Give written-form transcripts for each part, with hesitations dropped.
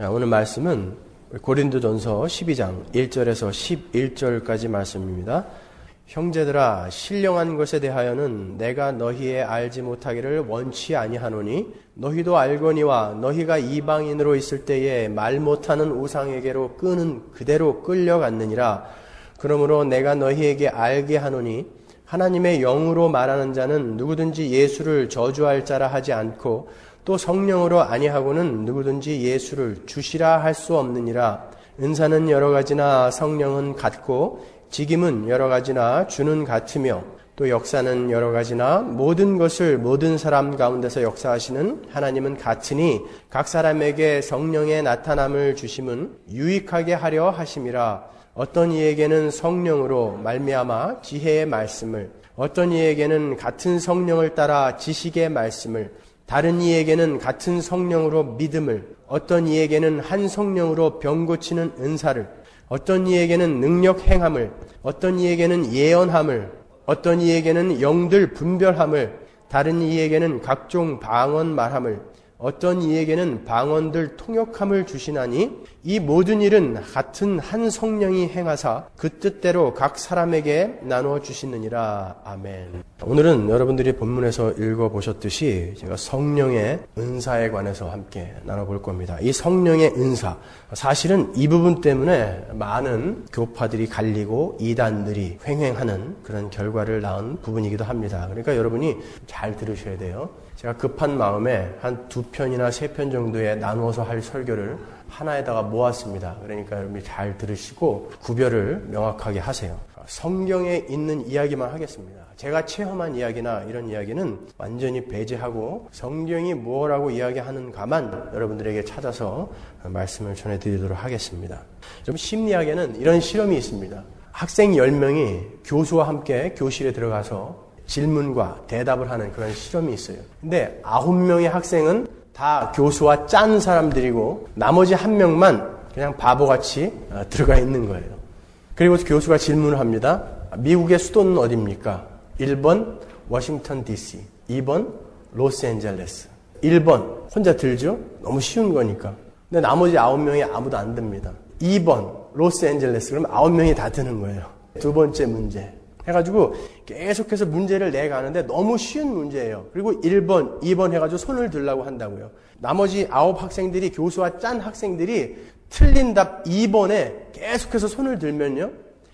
오늘 말씀은 고린도전서 12장 1절에서 11절까지 말씀입니다. 형제들아, 신령한 것에 대하여는 내가 너희의 알지 못하기를 원치 아니하노니 너희도 알거니와 너희가 이방인으로 있을 때에 말 못하는 우상에게로 끄는 그대로 끌려갔느니라. 그러므로 내가 너희에게 알게 하노니 하나님의 영으로 말하는 자는 누구든지 예수를 저주할 자라 하지 않고 또 성령으로 아니하고는 누구든지 예수를 주시라 할 수 없느니라. 은사는 여러 가지나 성령은 같고 직임은 여러 가지나 주는 같으며 또 역사는 여러 가지나 모든 것을 모든 사람 가운데서 역사하시는 하나님은 같으니 각 사람에게 성령의 나타남을 주심은 유익하게 하려 하심이라. 어떤 이에게는 성령으로 말미암아 지혜의 말씀을, 어떤 이에게는 같은 성령을 따라 지식의 말씀을, 다른 이에게는 같은 성령으로 믿음을, 어떤 이에게는 한 성령으로 병 고치는 은사를, 어떤 이에게는 능력 행함을, 어떤 이에게는 예언함을, 어떤 이에게는 영들 분별함을, 다른 이에게는 각종 방언 말함을, 어떤 이에게는 방언들 통역함을 주시나니 이 모든 일은 같은 한 성령이 행하사 그 뜻대로 각 사람에게 나누어 주시느니라. 아멘. 오늘은 여러분들이 본문에서 읽어보셨듯이 제가 성령의 은사에 관해서 함께 나눠볼 겁니다. 이 성령의 은사, 사실은 이 부분 때문에 많은 교파들이 갈리고 이단들이 횡행하는 그런 결과를 낳은 부분이기도 합니다. 그러니까 여러분이 잘 들으셔야 돼요. 제가 급한 마음에 한 2편이나 3편 정도에 나누어서 할 설교를 하나에다가 모았습니다. 그러니까 여러분이 잘 들으시고 구별을 명확하게 하세요. 성경에 있는 이야기만 하겠습니다. 제가 체험한 이야기나 이런 이야기는 완전히 배제하고 성경이 뭐라고 이야기하는가만 여러분들에게 찾아서 말씀을 전해드리도록 하겠습니다. 좀 심리학에는 이런 실험이 있습니다. 학생 10명이 교수와 함께 교실에 들어가서 질문과 대답을 하는 그런 실험이 있어요. 근데 9명의 학생은 다 교수와 짠 사람들이고 나머지 1명만 그냥 바보같이 들어가 있는 거예요. 그리고 교수가 질문을 합니다. 미국의 수도는 어디입니까? 1번 워싱턴 DC, 2번 로스앤젤레스. 1번 혼자 들죠? 너무 쉬운 거니까. 근데 나머지 9명이 아무도 안 듭니다. 2번 로스앤젤레스. 그럼 9명이 다 드는 거예요. 두 번째 문제 해가지고 계속해서 문제를 내가는데 너무 쉬운 문제예요. 그리고 1번, 2번 해가지고 손을 들라고 한다고요. 나머지 9 학생들이, 교수와 짠 학생들이 틀린 답 2번에 계속해서 손을 들면요,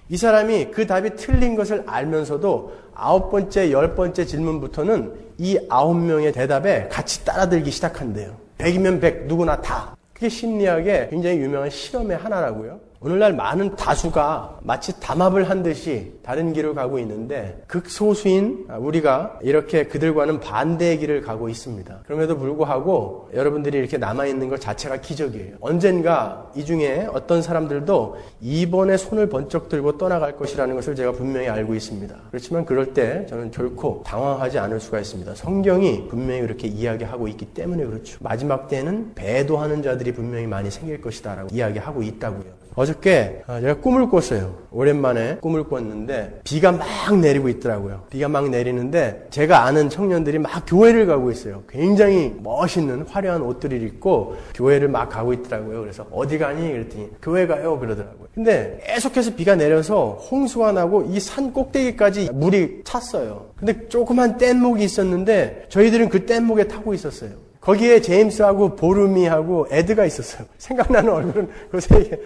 이 사람이 그 답이 틀린 것을 알면서도 9번째, 10번째 질문부터는 이 9명의 대답에 같이 따라들기 시작한대요. 100이면 100, 누구나 다. 그게 심리학의 굉장히 유명한 실험의 하나라고요. 오늘날 많은 다수가 마치 담합을 한 듯이 다른 길을 가고 있는데 극소수인 우리가 이렇게 그들과는 반대의 길을 가고 있습니다. 그럼에도 불구하고 여러분들이 이렇게 남아있는 것 자체가 기적이에요. 언젠가 이 중에 어떤 사람들도 이번에 손을 번쩍 들고 떠나갈 것이라는 것을 제가 분명히 알고 있습니다. 그렇지만 그럴 때 저는 결코 당황하지 않을 수가 있습니다. 성경이 분명히 그렇게 이야기하고 있기 때문에 그렇죠. 마지막 때에는 배도하는 자들이 분명히 많이 생길 것이다 라고 이야기하고 있다고요. 어저께 제가 꿈을 꿨어요. 오랜만에 꿈을 꿨는데 비가 막 내리고 있더라고요. 비가 막 내리는데 제가 아는 청년들이 막 교회를 가고 있어요. 굉장히 멋있는 화려한 옷들을 입고 교회를 막 가고 있더라고요. 그래서 어디 가니? 그랬더니 교회 가요 그러더라고요. 근데 계속해서 비가 내려서 홍수가 나고 이 산 꼭대기까지 물이 찼어요. 근데 조그만 뗏목이 있었는데 저희들은 그 뗏목에 타고 있었어요. 거기에 제임스하고 보름이하고 에드가 있었어요. 생각나는 얼굴은 그새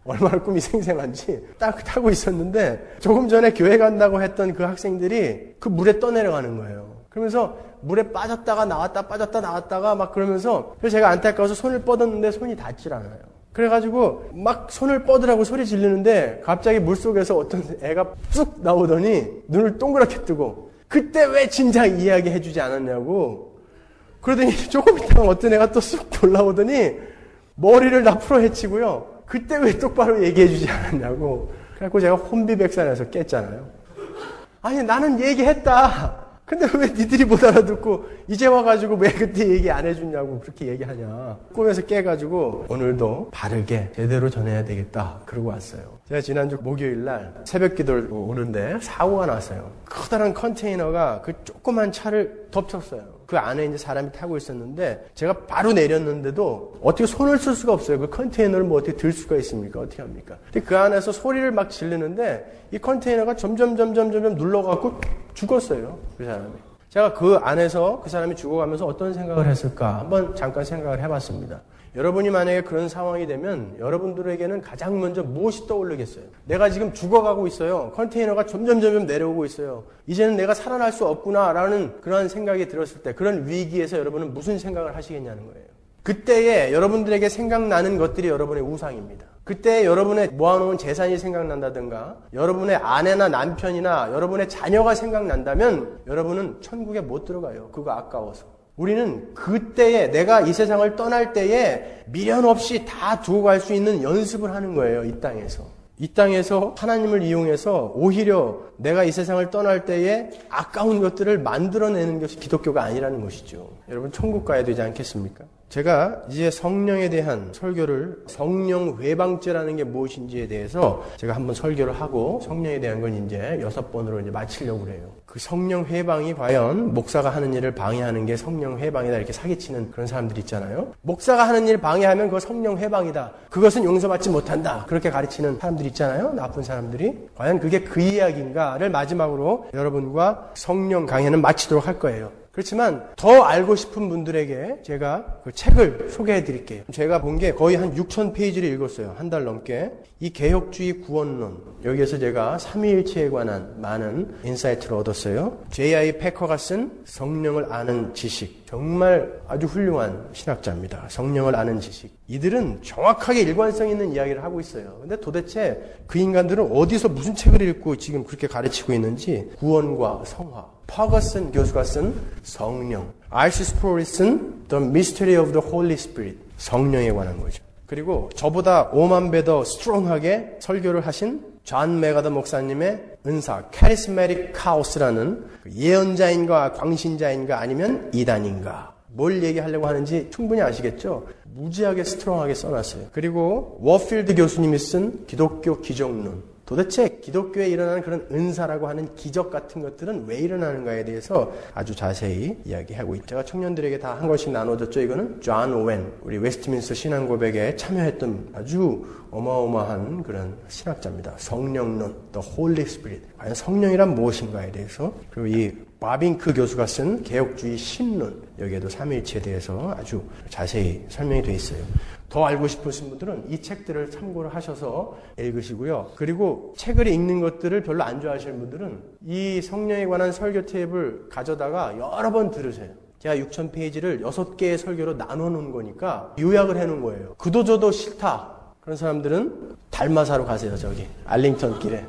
얼마나 꿈이 생생한지 딱 타고 있었는데 조금 전에 교회 간다고 했던 그 학생들이 그 물에 떠내려가는 거예요. 그러면서 물에 빠졌다가 나왔다 빠졌다 나왔다가 막 그러면서 그래서 제가 안타까워서 손을 뻗었는데 손이 닿질 않아요. 그래가지고 막 손을 뻗으라고 소리 지르는데 갑자기 물속에서 어떤 애가 쑥 나오더니 눈을 동그랗게 뜨고 그때 왜 진작 이야기해주지 않았냐고 그러더니 조금 있다가 어떤 애가 또 쑥 올라오더니 머리를 다 풀어헤치고요. 그때 왜 똑바로 얘기해주지 않았냐고. 그래갖고 제가 혼비백산해서 깼잖아요. 아니 나는 얘기했다. 근데 왜 니들이 못 알아듣고 이제 와가지고 왜 그때 얘기 안 해주냐고 그렇게 얘기하냐. 꿈에서 깨가지고 오늘도 바르게 제대로 전해야 되겠다. 그러고 왔어요. 제가 지난주 목요일날 새벽 기도를 오는데 사고가 났어요. 커다란 컨테이너가 그 조그만 차를 덮쳤어요. 그 안에 이제 사람이 타고 있었는데 제가 바로 내렸는데도 어떻게 손을 쓸 수가 없어요. 그 컨테이너를 뭐 어떻게 들 수가 있습니까? 어떻게 합니까? 근데 그 안에서 소리를 막 지르는데 이 컨테이너가 점점 눌러갖고 죽었어요. 그 사람이. 제가 그 안에서 그 사람이 죽어가면서 어떤 생각을 했을까 한번 잠깐 생각을 해봤습니다. 여러분이 만약에 그런 상황이 되면 여러분들에게는 가장 먼저 무엇이 떠오르겠어요? 내가 지금 죽어가고 있어요. 컨테이너가 점점 내려오고 있어요. 이제는 내가 살아날 수 없구나라는 그런 생각이 들었을 때 그런 위기에서 여러분은 무슨 생각을 하시겠냐는 거예요. 그때에 여러분들에게 생각나는 것들이 여러분의 우상입니다. 그때 여러분의 모아놓은 재산이 생각난다든가 여러분의 아내나 남편이나 여러분의 자녀가 생각난다면 여러분은 천국에 못 들어가요. 그거 아까워서. 우리는 그때에 내가 이 세상을 떠날 때에 미련 없이 다 두고 갈 수 있는 연습을 하는 거예요. 이 땅에서. 이 땅에서 하나님을 이용해서 오히려 내가 이 세상을 떠날 때에 아까운 것들을 만들어내는 것이 기독교가 아니라는 것이죠. 여러분 천국 가야 되지 않겠습니까? 제가 이제 성령에 대한 설교를 성령 회방죄라는 게 무엇인지에 대해서 제가 한번 설교를 하고 성령에 대한 건 이제 6번으로 이제 마치려고 그래요. 그 성령 회방이 과연 목사가 하는 일을 방해하는 게 성령 회방이다 이렇게 사기치는 그런 사람들이 있잖아요. 목사가 하는 일을 방해하면 그거 성령 회방이다. 그것은 용서받지 못한다. 그렇게 가르치는 사람들이 있잖아요. 나쁜 사람들이. 과연 그게 그 이야기인가를 마지막으로 여러분과 성령 강해는 마치도록 할 거예요. 그렇지만 더 알고 싶은 분들에게 제가 그 책을 소개해 드릴게요. 제가 본 게 거의 한 6,000페이지를 읽었어요. 한 달 넘게. 이 개혁주의 구원론. 여기에서 제가 삼위일체에 관한 많은 인사이트를 얻었어요. J.I. 패커가 쓴 성령을 아는 지식. 정말 아주 훌륭한 신학자입니다. 성령을 아는 지식. 이들은 정확하게 일관성 있는 이야기를 하고 있어요. 근데 도대체 그 인간들은 어디서 무슨 책을 읽고 지금 그렇게 가르치고 있는지 구원과 성화. 퍼거슨 교수가 쓴 성령. R.C. 스프롤이 쓴 The Mystery of the Holy Spirit. 성령에 관한 거죠. 그리고 저보다 5만 배 더 스트롱하게 설교를 하신 존 메가더 목사님의 은사, Charismatic Chaos라는 예언자인가 광신자인가 아니면 이단인가. 뭘 얘기하려고 하는지 충분히 아시겠죠? 무지하게 스트롱하게 써놨어요. 그리고 워필드 교수님이 쓴 기독교 기적론. 도대체 기독교에 일어나는 그런 은사라고 하는 기적 같은 것들은 왜 일어나는가에 대해서 아주 자세히 이야기하고 있죠. 제가 청년들에게 다 한 것씩 나눠줬죠. 이거는 존 오웬, 우리 웨스트민스터 신앙고백에 참여했던 아주 어마어마한 그런 신학자입니다. 성령론, The Holy Spirit. 과연 성령이란 무엇인가에 대해서. 그리고 이 바빙크 교수가 쓴 개혁주의 신론, 여기에도 삼위일체에 대해서 아주 자세히 설명이 되어 있어요. 더 알고 싶으신 분들은 이 책들을 참고를 하셔서 읽으시고요. 그리고 책을 읽는 것들을 별로 안 좋아하시는 분들은 이 성령에 관한 설교 테이프를 가져다가 여러 번 들으세요. 제가 6,000페이지를 6개의 설교로 나눠놓은 거니까 요약을 해놓은 거예요. 그도저도 싫다. 그런 사람들은 달마사로 가세요. 저기 알링턴 길에.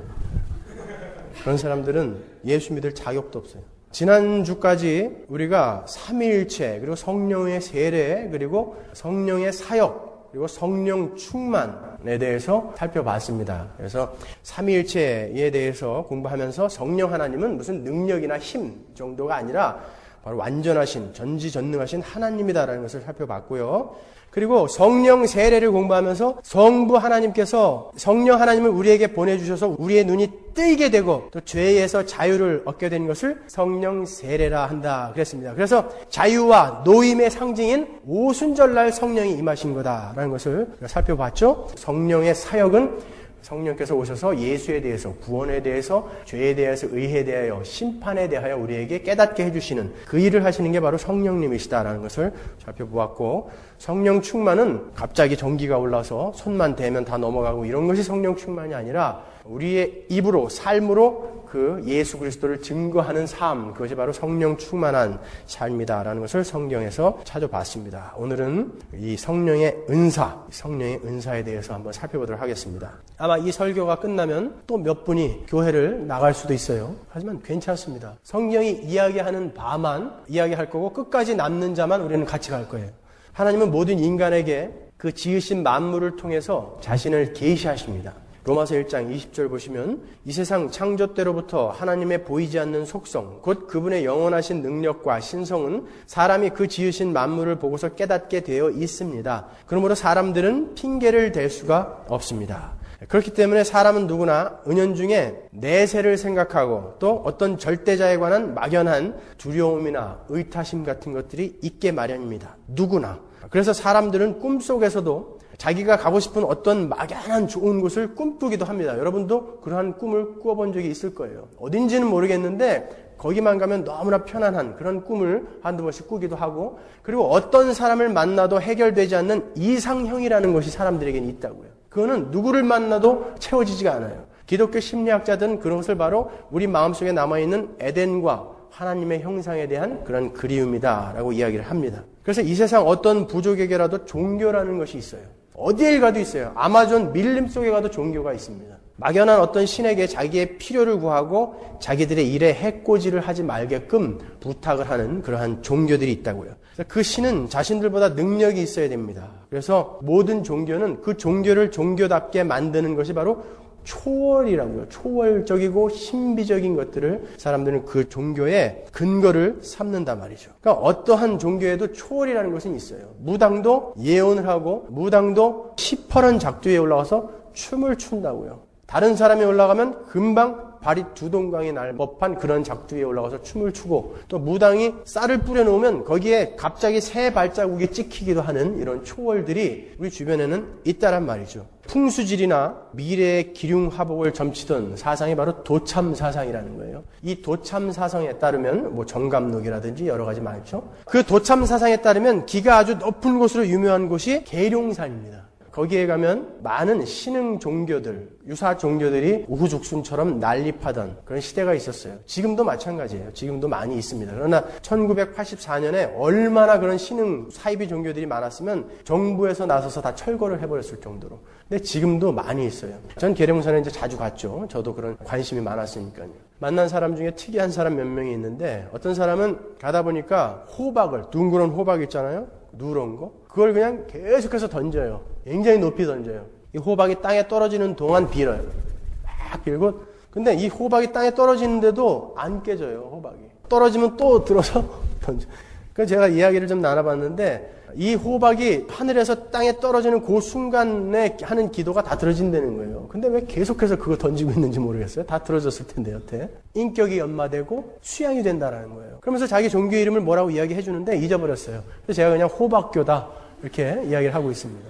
그런 사람들은 예수 믿을 자격도 없어요. 지난주까지 우리가 삼위일체, 그리고 성령의 세례, 그리고 성령의 사역, 그리고 성령 충만에 대해서 살펴봤습니다. 그래서 삼위일체에 대해서 공부하면서 성령 하나님은 무슨 능력이나 힘 정도가 아니라 바로 완전하신, 전지전능하신 하나님이다라는 것을 살펴봤고요. 그리고 성령 세례를 공부하면서 성부 하나님께서 성령 하나님을 우리에게 보내주셔서 우리의 눈이 뜨이게 되고 또 죄에서 자유를 얻게 된 것을 성령 세례라 한다 그랬습니다. 그래서 자유와 노임의 상징인 오순절날 성령이 임하신 거다라는 것을 살펴봤죠. 성령의 사역은 성령께서 오셔서 예수에 대해서, 구원에 대해서, 죄에 대해서, 의에 대하여, 심판에 대하여 우리에게 깨닫게 해주시는 그 일을 하시는 게 바로 성령님이시다라는 것을 살펴보았고, 성령 충만은 갑자기 전기가 올라서 손만 대면 다 넘어가고 이런 것이 성령 충만이 아니라 우리의 입으로, 삶으로 그 예수 그리스도를 증거하는 삶, 그것이 바로 성령 충만한 삶이다라는 것을 성경에서 찾아봤습니다. 오늘은 이 성령의 은사, 성령의 은사에 대해서 한번 살펴보도록 하겠습니다. 아마 이 설교가 끝나면 또 몇 분이 교회를 나갈 수도 있어요. 하지만 괜찮습니다. 성경이 이야기하는 바만 이야기할 거고 끝까지 남는 자만 우리는 같이 갈 거예요. 하나님은 모든 인간에게 그 지으신 만물을 통해서 자신을 계시하십니다. 로마서 1장 20절 보시면 이 세상 창조 때로부터 하나님의 보이지 않는 속성, 곧 그분의 영원하신 능력과 신성은 사람이 그 지으신 만물을 보고서 깨닫게 되어 있습니다. 그러므로 사람들은 핑계를 댈 수가 없습니다. 그렇기 때문에 사람은 누구나 은연중에 내세를 생각하고 또 어떤 절대자에 관한 막연한 두려움이나 의타심 같은 것들이 있게 마련입니다. 누구나. 그래서 사람들은 꿈속에서도 자기가 가고 싶은 어떤 막연한 좋은 곳을 꿈꾸기도 합니다. 여러분도 그러한 꿈을 꾸어본 적이 있을 거예요. 어딘지는 모르겠는데 거기만 가면 너무나 편안한 그런 꿈을 한두 번씩 꾸기도 하고, 그리고 어떤 사람을 만나도 해결되지 않는 이상형이라는 것이 사람들에게는 있다고요. 그거는 누구를 만나도 채워지지가 않아요. 기독교 심리학자들은 그런 것을 바로 우리 마음속에 남아있는 에덴과 하나님의 형상에 대한 그런 그리움이다라고 이야기를 합니다. 그래서 이 세상 어떤 부족에게라도 종교라는 것이 있어요. 어디에 가도 있어요. 아마존 밀림 속에 가도 종교가 있습니다. 막연한 어떤 신에게 자기의 필요를 구하고 자기들의 일에 해코지를 하지 말게끔 부탁을 하는 그러한 종교들이 있다고요. 그 신은 자신들보다 능력이 있어야 됩니다. 그래서 모든 종교는 그 종교를 종교답게 만드는 것이 바로 초월이라고요. 초월적이고 신비적인 것들을 사람들은 그 종교의 근거를 삼는단 말이죠. 그러니까 어떠한 종교에도 초월이라는 것은 있어요. 무당도 예언을 하고 무당도 시퍼런 작두에 올라가서 춤을 춘다고요. 다른 사람이 올라가면 금방 발이 두동강이 날 법한 그런 작두에 올라가서 춤을 추고, 또 무당이 쌀을 뿌려놓으면 거기에 갑자기 새 발자국이 찍히기도 하는 이런 초월들이 우리 주변에는 있다란 말이죠. 풍수질이나 미래의 기륭화복을 점치던 사상이 바로 도참 사상이라는 거예요. 이 도참 사상에 따르면 뭐 정감록이라든지 여러 가지 많죠. 그 도참 사상에 따르면 기가 아주 높은 곳으로 유명한 곳이 계룡산입니다. 거기에 가면 많은 신흥 종교들, 유사 종교들이 우후죽순처럼 난립하던 그런 시대가 있었어요. 지금도 마찬가지예요. 지금도 많이 있습니다. 그러나 1984년에 얼마나 그런 신흥 사이비 종교들이 많았으면 정부에서 나서서 다 철거를 해버렸을 정도로. 근데 지금도 많이 있어요. 전 계룡산에 이제 자주 갔죠. 저도 그런 관심이 많았으니까요. 만난 사람 중에 특이한 사람 몇 명이 있는데, 어떤 사람은 가다 보니까 호박을, 둥그런 호박 있잖아요. 누런 거. 그걸 그냥 계속해서 던져요. 굉장히 높이 던져요. 이 호박이 땅에 떨어지는 동안 빌어요. 막 빌고. 근데 이 호박이 땅에 떨어지는데도 안 깨져요, 호박이. 떨어지면 또 들어서 던져. 그래서 제가 이야기를 좀 나눠봤는데, 이 호박이 하늘에서 땅에 떨어지는 그 순간에 하는 기도가 다 들어진다는 거예요. 근데 왜 계속해서 그거 던지고 있는지 모르겠어요. 다 들어졌을 텐데, 여태. 인격이 연마되고 수양이 된다는 거예요. 그러면서 자기 종교 이름을 뭐라고 이야기해 주는데 잊어버렸어요. 그래서 제가 그냥 호박교다 이렇게 이야기를 하고 있습니다.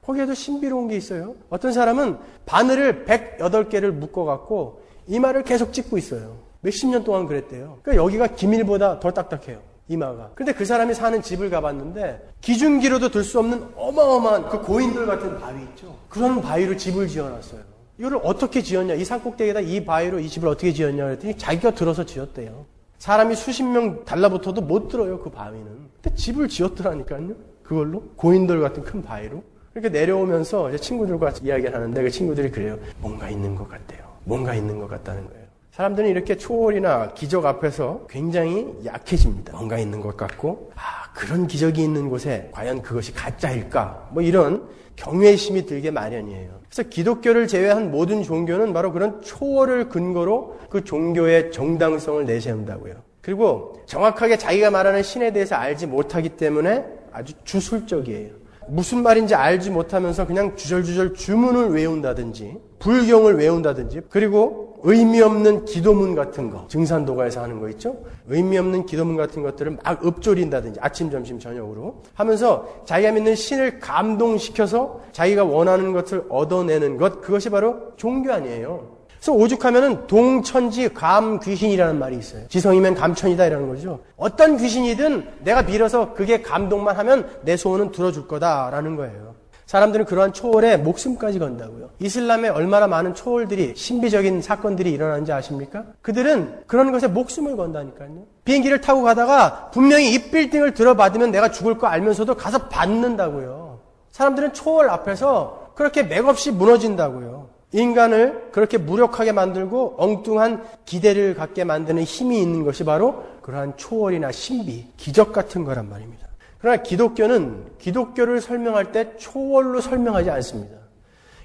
거기에도 신비로운 게 있어요. 어떤 사람은 바늘을 108개를 묶어갖고 이마를 계속 찍고 있어요. 몇십 년 동안 그랬대요. 그러니까 여기가 기밀보다 더 딱딱해요. 이마가. 근데 그 사람이 사는 집을 가봤는데 기중기로도 들 수 없는 어마어마한 그 고인돌 같은 바위 있죠. 그런 바위로 집을 지어놨어요. 이거를 어떻게 지었냐. 이 산꼭대기에다 이 바위로 이 집을 어떻게 지었냐 그랬더니 자기가 들어서 지었대요. 사람이 수십 명 달라붙어도 못 들어요, 그 바위는. 근데 집을 지었더라니까요. 그걸로. 고인돌 같은 큰 바위로. 이렇게 내려오면서 이제 친구들과 이야기를 하는데 그 친구들이 그래요. 뭔가 있는 것 같대요. 뭔가 있는 것 같다는 거예요. 사람들은 이렇게 초월이나 기적 앞에서 굉장히 약해집니다. 뭔가 있는 것 같고, 그런 기적이 있는 곳에 과연 그것이 가짜일까? 뭐 이런 경외심이 들게 마련이에요. 그래서 기독교를 제외한 모든 종교는 바로 그런 초월을 근거로 그 종교의 정당성을 내세운다고요. 그리고 정확하게 자기가 말하는 신에 대해서 알지 못하기 때문에 아주 주술적이에요. 무슨 말인지 알지 못하면서 그냥 주절주절 주문을 외운다든지 불경을 외운다든지, 그리고 의미 없는 기도문 같은 거, 증산도가에서 하는 거 있죠? 의미 없는 기도문 같은 것들을 막 읊조린다든지 아침, 점심, 저녁으로 하면서 자기가 믿는 신을 감동시켜서 자기가 원하는 것을 얻어내는 것, 그것이 바로 종교 아니에요. 그래서 오죽하면은 동천지 감귀신이라는 말이 있어요. 지성이면 감천이다 이라는 거죠. 어떤 귀신이든 내가 빌어서 그게 감동만 하면 내 소원은 들어줄 거다라는 거예요. 사람들은 그러한 초월에 목숨까지 건다고요. 이슬람에 얼마나 많은 초월들이, 신비적인 사건들이 일어나는지 아십니까? 그들은 그런 것에 목숨을 건다니까요. 비행기를 타고 가다가 분명히 이 빌딩을 들어받으면 내가 죽을 거 알면서도 가서 받는다고요. 사람들은 초월 앞에서 그렇게 맥없이 무너진다고요. 인간을 그렇게 무력하게 만들고 엉뚱한 기대를 갖게 만드는 힘이 있는 것이 바로 그러한 초월이나 신비, 기적 같은 거란 말입니다. 그러나 기독교는 기독교를 설명할 때 초월로 설명하지 않습니다.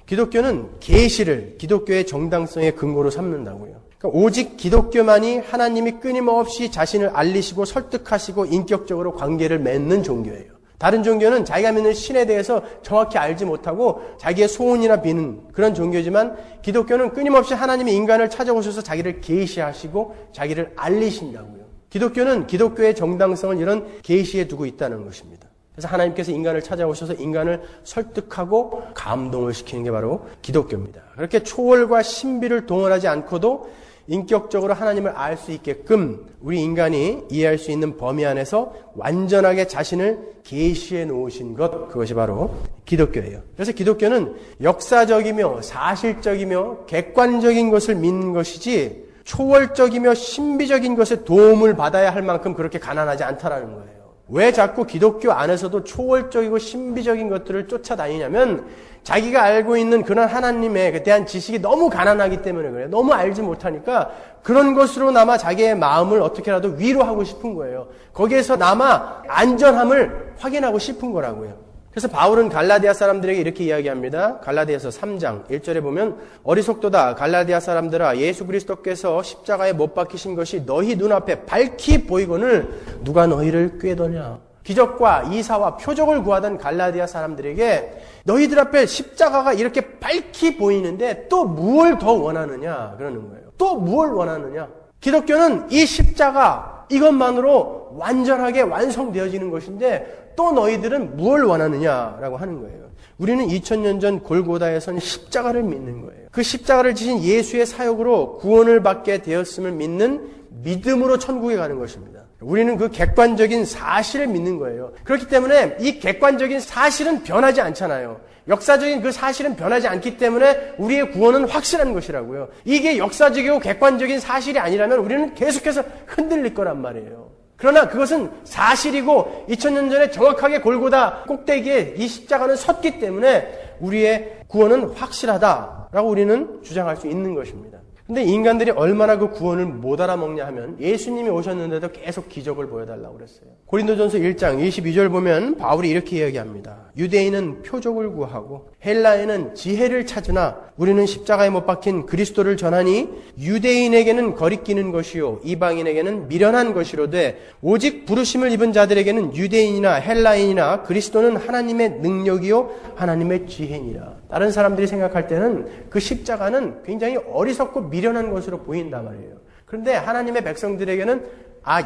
기독교는 계시를 기독교의 정당성의 근거로 삼는다고요. 그러니까 오직 기독교만이 하나님이 끊임없이 자신을 알리시고 설득하시고 인격적으로 관계를 맺는 종교예요. 다른 종교는 자기가 믿는 신에 대해서 정확히 알지 못하고 자기의 소원이나 비는 그런 종교지만 기독교는 끊임없이 하나님이 인간을 찾아오셔서 자기를 계시하시고 자기를 알리신다고요. 기독교는 기독교의 정당성을 이런 계시에 두고 있다는 것입니다. 그래서 하나님께서 인간을 찾아오셔서 인간을 설득하고 감동을 시키는 게 바로 기독교입니다. 그렇게 초월과 신비를 동원하지 않고도 인격적으로 하나님을 알 수 있게끔 우리 인간이 이해할 수 있는 범위 안에서 완전하게 자신을 계시해 놓으신 것, 그것이 바로 기독교예요. 그래서 기독교는 역사적이며 사실적이며 객관적인 것을 믿는 것이지 초월적이며 신비적인 것에 도움을 받아야 할 만큼 그렇게 가난하지 않다라는 거예요. 왜 자꾸 기독교 안에서도 초월적이고 신비적인 것들을 쫓아다니냐면 자기가 알고 있는 그런 하나님에 대한 지식이 너무 가난하기 때문에 그래요. 너무 알지 못하니까 그런 것으로나마 자기의 마음을 어떻게라도 위로하고 싶은 거예요. 거기에서나마 안전함을 확인하고 싶은 거라고요. 그래서 바울은 갈라디아 사람들에게 이렇게 이야기합니다. 갈라디아서 3장 1절에 보면 어리석도다 갈라디아 사람들아 예수 그리스도께서 십자가에 못 박히신 것이 너희 눈앞에 밝히 보이거늘 누가 너희를 꾀더냐. 기적과 이사와 표적을 구하던 갈라디아 사람들에게 너희들 앞에 십자가가 이렇게 밝히 보이는데 또 무엇을 더 원하느냐 그러는 거예요. 또 무엇을 원하느냐. 기독교는 이 십자가 이것만으로 완전하게 완성되어지는 것인데 또 너희들은 무엇을 원하느냐라고 하는 거예요. 우리는 2000년 전 골고다에선 십자가를 믿는 거예요. 그 십자가를 지신 예수의 사역으로 구원을 받게 되었음을 믿는 믿음으로 천국에 가는 것입니다. 우리는 그 객관적인 사실을 믿는 거예요. 그렇기 때문에 이 객관적인 사실은 변하지 않잖아요. 역사적인 그 사실은 변하지 않기 때문에 우리의 구원은 확실한 것이라고요. 이게 역사적이고 객관적인 사실이 아니라면 우리는 계속해서 흔들릴 거란 말이에요. 그러나 그것은 사실이고 2000년 전에 정확하게 골고다 꼭대기에 이 십자가는 섰기 때문에 우리의 구원은 확실하다라고 우리는 주장할 수 있는 것입니다. 근데 인간들이 얼마나 그 구원을 못 알아먹냐 하면 예수님이 오셨는데도 계속 기적을 보여달라고 그랬어요. 고린도전서 1장 22절 보면 바울이 이렇게 이야기합니다. 유대인은 표적을 구하고 헬라인은 지혜를 찾으나 우리는 십자가에 못 박힌 그리스도를 전하니 유대인에게는 거리끼는 것이요 이방인에게는 미련한 것이로되 오직 부르심을 입은 자들에게는 유대인이나 헬라인이나 그리스도는 하나님의 능력이요 하나님의 지혜니라. 다른 사람들이 생각할 때는 그 십자가는 굉장히 어리석고 미련한 것으로 보인단 말이에요. 그런데 하나님의 백성들에게는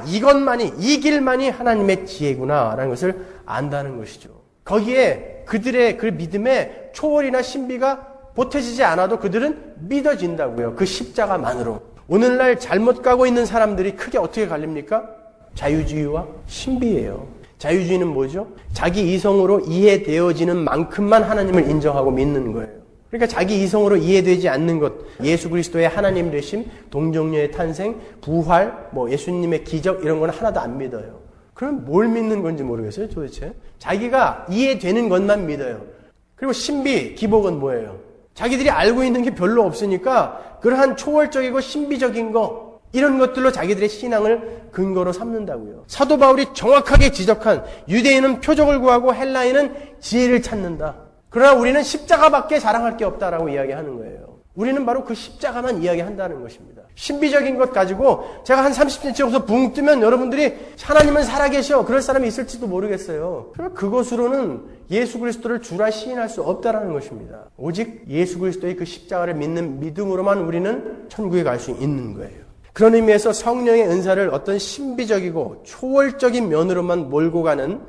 이것만이 이 길만이 하나님의 지혜구나 라는 것을 안다는 것이죠. 거기에 그들의 그 믿음에 초월이나 신비가 보태지지 않아도 그들은 믿어진다고요. 그 십자가만으로. 오늘날 잘못 가고 있는 사람들이 크게 어떻게 갈립니까? 자유주의와 신비예요. 자유주의는 뭐죠? 자기 이성으로 이해되어지는 만큼만 하나님을 인정하고 믿는 거예요. 그러니까 자기 이성으로 이해되지 않는 것, 예수 그리스도의 하나님 되심, 동정녀의 탄생, 부활, 예수님의 기적 이런 건 하나도 안 믿어요. 그럼 뭘 믿는 건지 모르겠어요, 도대체. 자기가 이해되는 것만 믿어요. 그리고 신비, 기복은 뭐예요? 자기들이 알고 있는 게 별로 없으니까 그러한 초월적이고 신비적인 거 이런 것들로 자기들의 신앙을 근거로 삼는다고요. 사도 바울이 정확하게 지적한 유대인은 표적을 구하고 헬라인은 지혜를 찾는다. 그러나 우리는 십자가밖에 자랑할 게 없다라고 이야기하는 거예요. 우리는 바로 그 십자가만 이야기한다는 것입니다. 신비적인 것 가지고 제가 한 30cm 정도 붕 뜨면 여러분들이 하나님은 살아계셔 그럴 사람이 있을지도 모르겠어요. 그러나 그것으로는 예수 그리스도를 주라 시인할 수 없다라는 것입니다. 오직 예수 그리스도의 그 십자가를 믿는 믿음으로만 우리는 천국에 갈 수 있는 거예요. 그런 의미에서 성령의 은사를 어떤 신비적이고 초월적인 면으로만 몰고 가는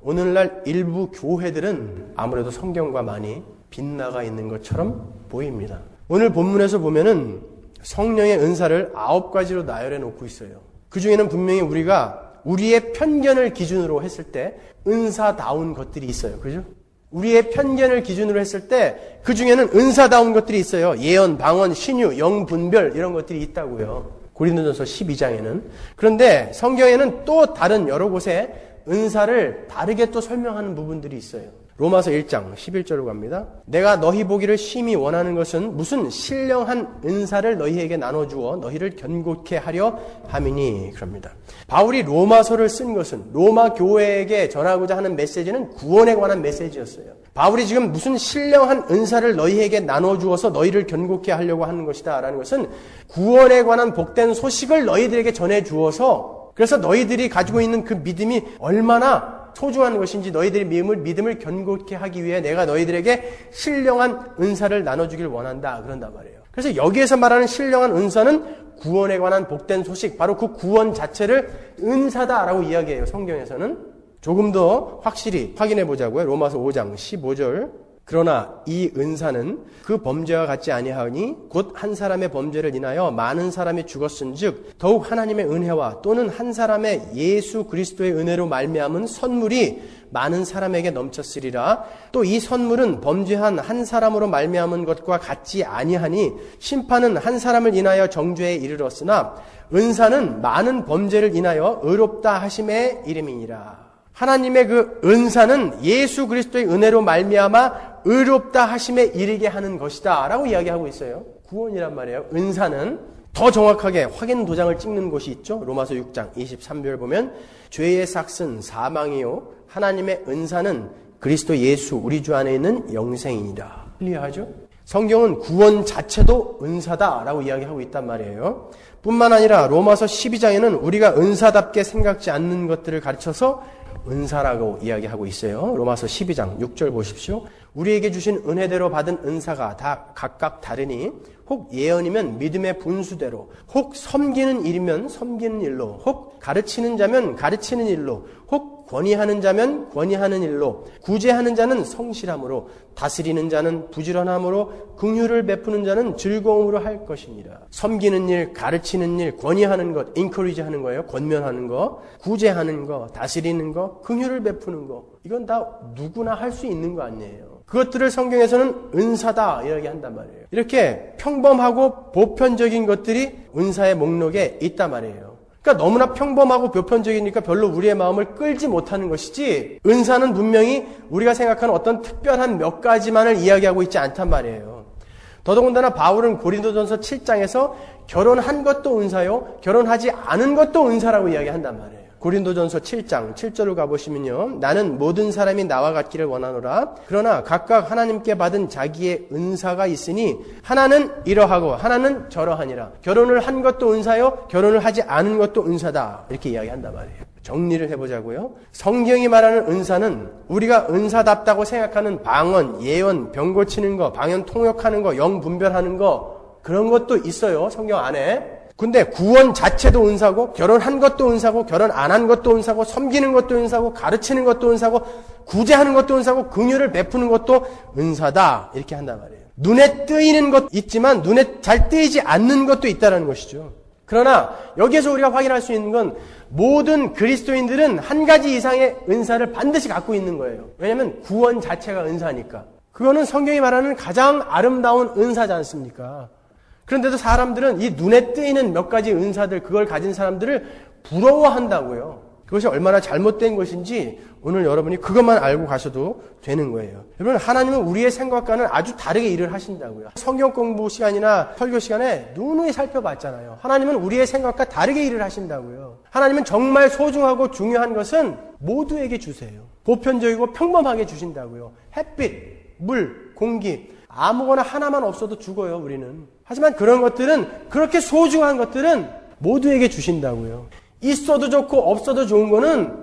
오늘날 일부 교회들은 아무래도 성경과 많이 빗나가 있는 것처럼 보입니다. 오늘 본문에서 보면은 성령의 은사를 9가지로 나열해 놓고 있어요. 그 중에는 분명히 우리가 우리의 편견을 기준으로 했을 때 은사다운 것들이 있어요. 그죠? 우리의 편견을 기준으로 했을 때 그 중에는 은사다운 것들이 있어요. 예언, 방언, 신유, 영분별 이런 것들이 있다고요. 고린도전서 12장에는. 그런데 성경에는 또 다른 여러 곳에 은사를 다르게 또 설명하는 부분들이 있어요. 로마서 1장 11절로 갑니다. 내가 너희 보기를 심히 원하는 것은 무슨 신령한 은사를 너희에게 나눠주어 너희를 견고케 하려 함이니 그럽니다. 바울이 로마서를 쓴 것은 로마 교회에게 전하고자 하는 메시지는 구원에 관한 메시지였어요. 바울이 지금 무슨 신령한 은사를 너희에게 나눠주어서 너희를 견고케 하려고 하는 것이다 라는 것은 구원에 관한 복된 소식을 너희들에게 전해주어서 그래서 너희들이 가지고 있는 그 믿음이 얼마나 소중한 것인지 너희들의 믿음을 견고케 하기 위해 내가 너희들에게 신령한 은사를 나눠주길 원한다. 그런단 말이에요. 그래서 여기에서 말하는 신령한 은사는 구원에 관한 복된 소식, 바로 그 구원 자체를 은사다라고 이야기해요. 성경에서는. 조금 더 확실히 확인해 보자고요. 로마서 5장 15절. 그러나 이 은사는 그 범죄와 같지 아니하니 곧 한 사람의 범죄를 인하여 많은 사람이 죽었은즉 더욱 하나님의 은혜와 또는 한 사람의 예수 그리스도의 은혜로 말미암은 선물이 많은 사람에게 넘쳤으리라. 또 이 선물은 범죄한 한 사람으로 말미암은 것과 같지 아니하니 심판은 한 사람을 인하여 정죄에 이르렀으나 은사는 많은 범죄를 인하여 의롭다 하심의 이름이니라. 하나님의 그 은사는 예수 그리스도의 은혜로 말미암아 의롭다 하심에 이르게 하는 것이다 라고 이야기하고 있어요. 구원이란 말이에요. 은사는 더 정확하게 확인 도장을 찍는 곳이 있죠. 로마서 6장 23절 보면 죄의 삭은 사망이요 하나님의 은사는 그리스도 예수 우리 주 안에 있는 영생이니라. 클리어하죠? 성경은 구원 자체도 은사다라고 이야기하고 있단 말이에요. 뿐만 아니라 로마서 12장에는 우리가 은사답게 생각지 않는 것들을 가르쳐서 은사라고 이야기하고 있어요. 로마서 12장 6절 보십시오. 우리에게 주신 은혜대로 받은 은사가 다 각각 다르니 혹 예언이면 믿음의 분수대로, 혹 섬기는 일이면 섬기는 일로, 혹 가르치는 자면 가르치는 일로, 혹 권위하는 자면 권위하는 일로, 구제하는 자는 성실함으로, 다스리는 자는 부지런함으로, 긍휼을 베푸는 자는 즐거움으로 할 것이니라. 섬기는 일, 가르치는 일, 권위하는 것, encourage 하는 거예요. 권면하는 거, 구제하는 거, 다스리는 거, 긍휼을 베푸는 거. 이건 다 누구나 할 수 있는 거 아니에요. 그것들을 성경에서는 은사다 이야기한단 말이에요. 이렇게 평범하고 보편적인 것들이 은사의 목록에 있단 말이에요. 그러니까 너무나 평범하고 보편적이니까 별로 우리의 마음을 끌지 못하는 것이지, 은사는 분명히 우리가 생각하는 어떤 특별한 몇 가지만을 이야기하고 있지 않단 말이에요. 더더군다나 바울은 고린도전서 7장에서 결혼한 것도 은사요, 결혼하지 않은 것도 은사라고 이야기한단 말이에요. 고린도전서 7장 7절을 가보시면요. 나는 모든 사람이 나와 같기를 원하노라. 그러나 각각 하나님께 받은 자기의 은사가 있으니 하나는 이러하고 하나는 저러하니라. 결혼을 한 것도 은사요, 결혼을 하지 않은 것도 은사다. 이렇게 이야기한단 말이에요. 정리를 해보자고요. 성경이 말하는 은사는 우리가 은사답다고 생각하는 방언, 예언, 병 고치는 거, 방언 통역하는 거, 영 분별하는 거, 그런 것도 있어요. 성경 안에. 근데 구원 자체도 은사고, 결혼한 것도 은사고, 결혼 안 한 것도 은사고, 섬기는 것도 은사고, 가르치는 것도 은사고, 구제하는 것도 은사고, 긍휼을 베푸는 것도 은사다. 이렇게 한단 말이에요. 눈에 뜨이는 것 있지만 눈에 잘 뜨이지 않는 것도 있다는 것이죠. 그러나 여기에서 우리가 확인할 수 있는 건 모든 그리스도인들은 한 가지 이상의 은사를 반드시 갖고 있는 거예요. 왜냐하면 구원 자체가 은사니까. 그거는 성경이 말하는 가장 아름다운 은사지 않습니까? 그런데도 사람들은 이 눈에 뜨이는 몇 가지 은사들, 그걸 가진 사람들을 부러워한다고요. 그것이 얼마나 잘못된 것인지 오늘 여러분이 그것만 알고 가셔도 되는 거예요. 여러분, 하나님은 우리의 생각과는 아주 다르게 일을 하신다고요. 성경 공부 시간이나 설교 시간에 누누이 살펴봤잖아요. 하나님은 우리의 생각과 다르게 일을 하신다고요. 하나님은 정말 소중하고 중요한 것은 모두에게 주세요. 보편적이고 평범하게 주신다고요. 햇빛, 물, 공기, 아무거나 하나만 없어도 죽어요, 우리는. 하지만 그런 것들은, 그렇게 소중한 것들은 모두에게 주신다고요. 있어도 좋고 없어도 좋은 거는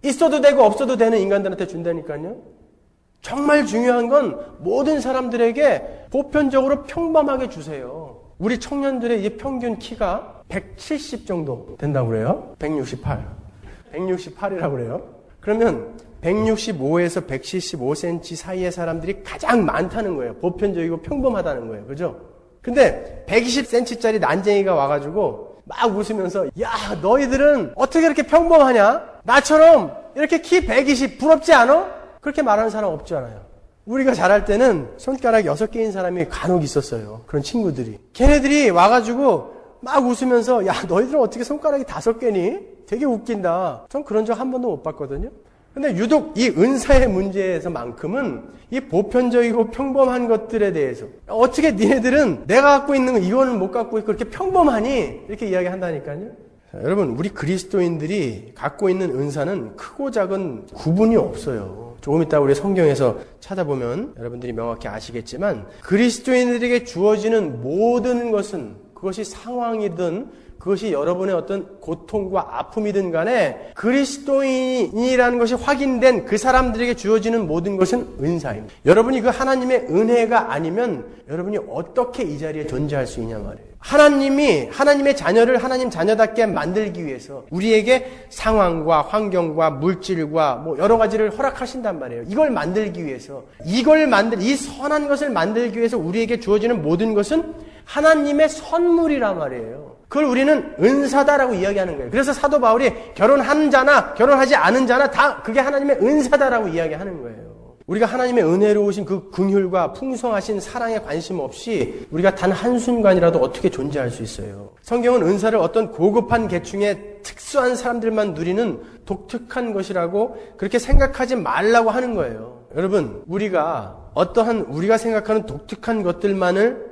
있어도 되고 없어도 되는 인간들한테 준다니까요. 정말 중요한 건 모든 사람들에게 보편적으로 평범하게 주세요. 우리 청년들의 이제 평균 키가 170 정도 된다고 그래요. 168이라고 그래요. 그러면 165에서 175cm 사이의 사람들이 가장 많다는 거예요. 보편적이고 평범하다는 거예요. 그죠? 근데 120cm짜리 난쟁이가 와가지고 막 웃으면서, 야, 너희들은 어떻게 이렇게 평범하냐? 나처럼 이렇게 키 120 부럽지 않아? 그렇게 말하는 사람 없잖아요. 우리가 자랄 때는 손가락 6개인 사람이 간혹 있었어요. 그런 친구들이. 걔네들이 와가지고 막 웃으면서, 야, 너희들은 어떻게 손가락이 5개니? 되게 웃긴다. 전 그런 적 한 번도 못 봤거든요. 근데 유독 이 은사의 문제에서만큼은 이 보편적이고 평범한 것들에 대해서 어떻게 니네들은 내가 갖고 있는 거 이거는 못 갖고 있고 그렇게 평범하니? 이렇게 이야기한다니까요. 자, 여러분, 우리 그리스도인들이 갖고 있는 은사는 크고 작은 구분이 없어요. 조금 이따 우리 성경에서 찾아보면 여러분들이 명확히 아시겠지만 그리스도인들에게 주어지는 모든 것은, 그것이 상황이든 그것이 여러분의 어떤 고통과 아픔이든 간에 그리스도인이라는 것이 확인된 그 사람들에게 주어지는 모든 것은 은사입니다. 여러분이 그 하나님의 은혜가 아니면 여러분이 어떻게 이 자리에 존재할 수 있냐 말이에요. 하나님이 하나님의 자녀를 하나님 자녀답게 만들기 위해서 우리에게 상황과 환경과 물질과 여러 가지를 허락하신단 말이에요. 이걸 만들기 위해서 이 선한 것을 만들기 위해서 우리에게 주어지는 모든 것은 하나님의 선물이란 말이에요. 그걸 우리는 은사다라고 이야기하는 거예요. 그래서 사도 바울이 결혼한 자나 결혼하지 않은 자나 다 그게 하나님의 은사다라고 이야기하는 거예요. 우리가 하나님의 은혜로우신 그 긍휼과 풍성하신 사랑에 관심 없이 우리가 단 한순간이라도 어떻게 존재할 수 있어요. 성경은 은사를 어떤 고급한 계층의 특수한 사람들만 누리는 독특한 것이라고 그렇게 생각하지 말라고 하는 거예요. 여러분, 우리가 생각하는 독특한 것들만을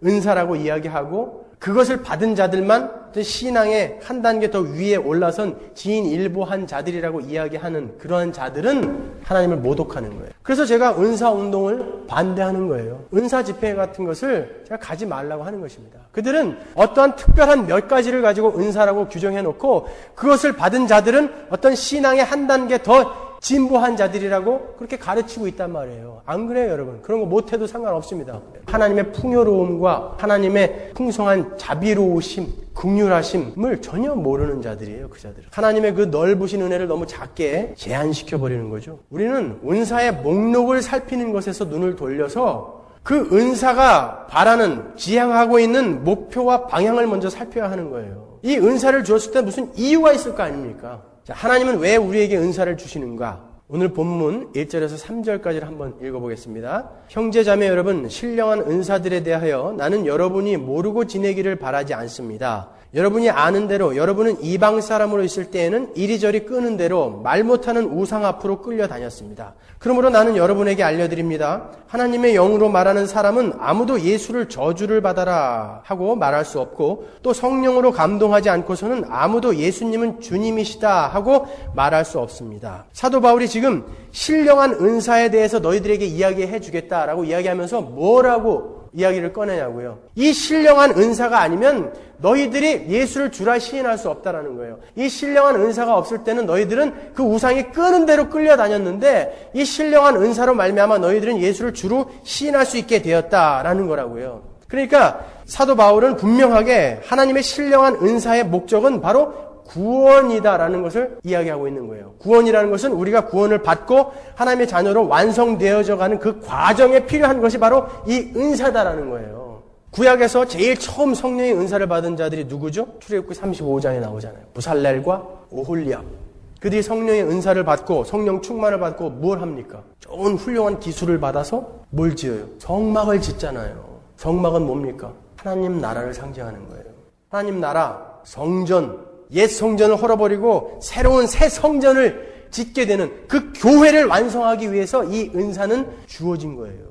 은사라고 이야기하고 그것을 받은 자들만 신앙의 한 단계 더 위에 올라선 지인 일보한 자들이라고 이야기하는 그러한 자들은 하나님을 모독하는 거예요. 그래서 제가 은사 운동을 반대하는 거예요. 은사 집회 같은 것을 제가 가지 말라고 하는 것입니다. 그들은 어떠한 특별한 몇 가지를 가지고 은사라고 규정해놓고 그것을 받은 자들은 어떤 신앙의 한 단계 더 진보한 자들이라고 그렇게 가르치고 있단 말이에요. 안 그래요, 여러분? 그런 거 못해도 상관없습니다. 하나님의 풍요로움과 하나님의 풍성한 자비로우심, 긍휼하심을 전혀 모르는 자들이에요, 그 자들은. 하나님의 그 넓으신 은혜를 너무 작게 제한시켜버리는 거죠. 우리는 은사의 목록을 살피는 것에서 눈을 돌려서 그 은사가 바라는, 지향하고 있는 목표와 방향을 먼저 살펴야 하는 거예요. 이 은사를 주었을 때 무슨 이유가 있을 거 아닙니까? 자, 하나님은 왜 우리에게 은사를 주시는가? 오늘 본문 1절에서 3절까지를 한번 읽어보겠습니다. 형제자매 여러분, 신령한 은사들에 대하여 나는 여러분이 모르고 지내기를 바라지 않습니다. 여러분이 아는 대로 여러분은 이방 사람으로 있을 때에는 이리저리 끄는 대로 말 못하는 우상 앞으로 끌려다녔습니다. 그러므로 나는 여러분에게 알려드립니다. 하나님의 영으로 말하는 사람은 아무도 예수를 저주를 받아라 하고 말할 수 없고 또 성령으로 감동하지 않고서는 아무도 예수님은 주님이시다 하고 말할 수 없습니다. 사도 바울이 지금 신령한 은사에 대해서 너희들에게 이야기해 주겠다라고 이야기하면서 뭐라고 이야기를 꺼내냐고요. 이 신령한 은사가 아니면 너희들이 예수를 주라 시인할 수 없다라는 거예요. 이 신령한 은사가 없을 때는 너희들은 그 우상이 끄는 대로 끌려다녔는데 이 신령한 은사로 말미암아 너희들은 예수를 주로 시인할 수 있게 되었다라는 거라고요. 그러니까 사도 바울은 분명하게 하나님의 신령한 은사의 목적은 바로 구원이다라는 것을 이야기하고 있는 거예요. 구원이라는 것은 우리가 구원을 받고 하나님의 자녀로 완성되어져 가는 그 과정에 필요한 것이 바로 이 은사다라는 거예요. 구약에서 제일 처음 성령의 은사를 받은 자들이 누구죠? 출애굽기 35장에 나오잖아요. 부살렐과 오홀리압. 그들이 성령의 은사를 받고 성령 충만을 받고 뭘 합니까? 좋은 훌륭한 기술을 받아서 뭘 지어요? 성막을 짓잖아요. 성막은 뭡니까? 하나님 나라를 상징하는 거예요. 하나님 나라, 성전, 옛 성전을 헐어버리고 새로운 새 성전을 짓게 되는 그 교회를 완성하기 위해서 이 은사는 주어진 거예요.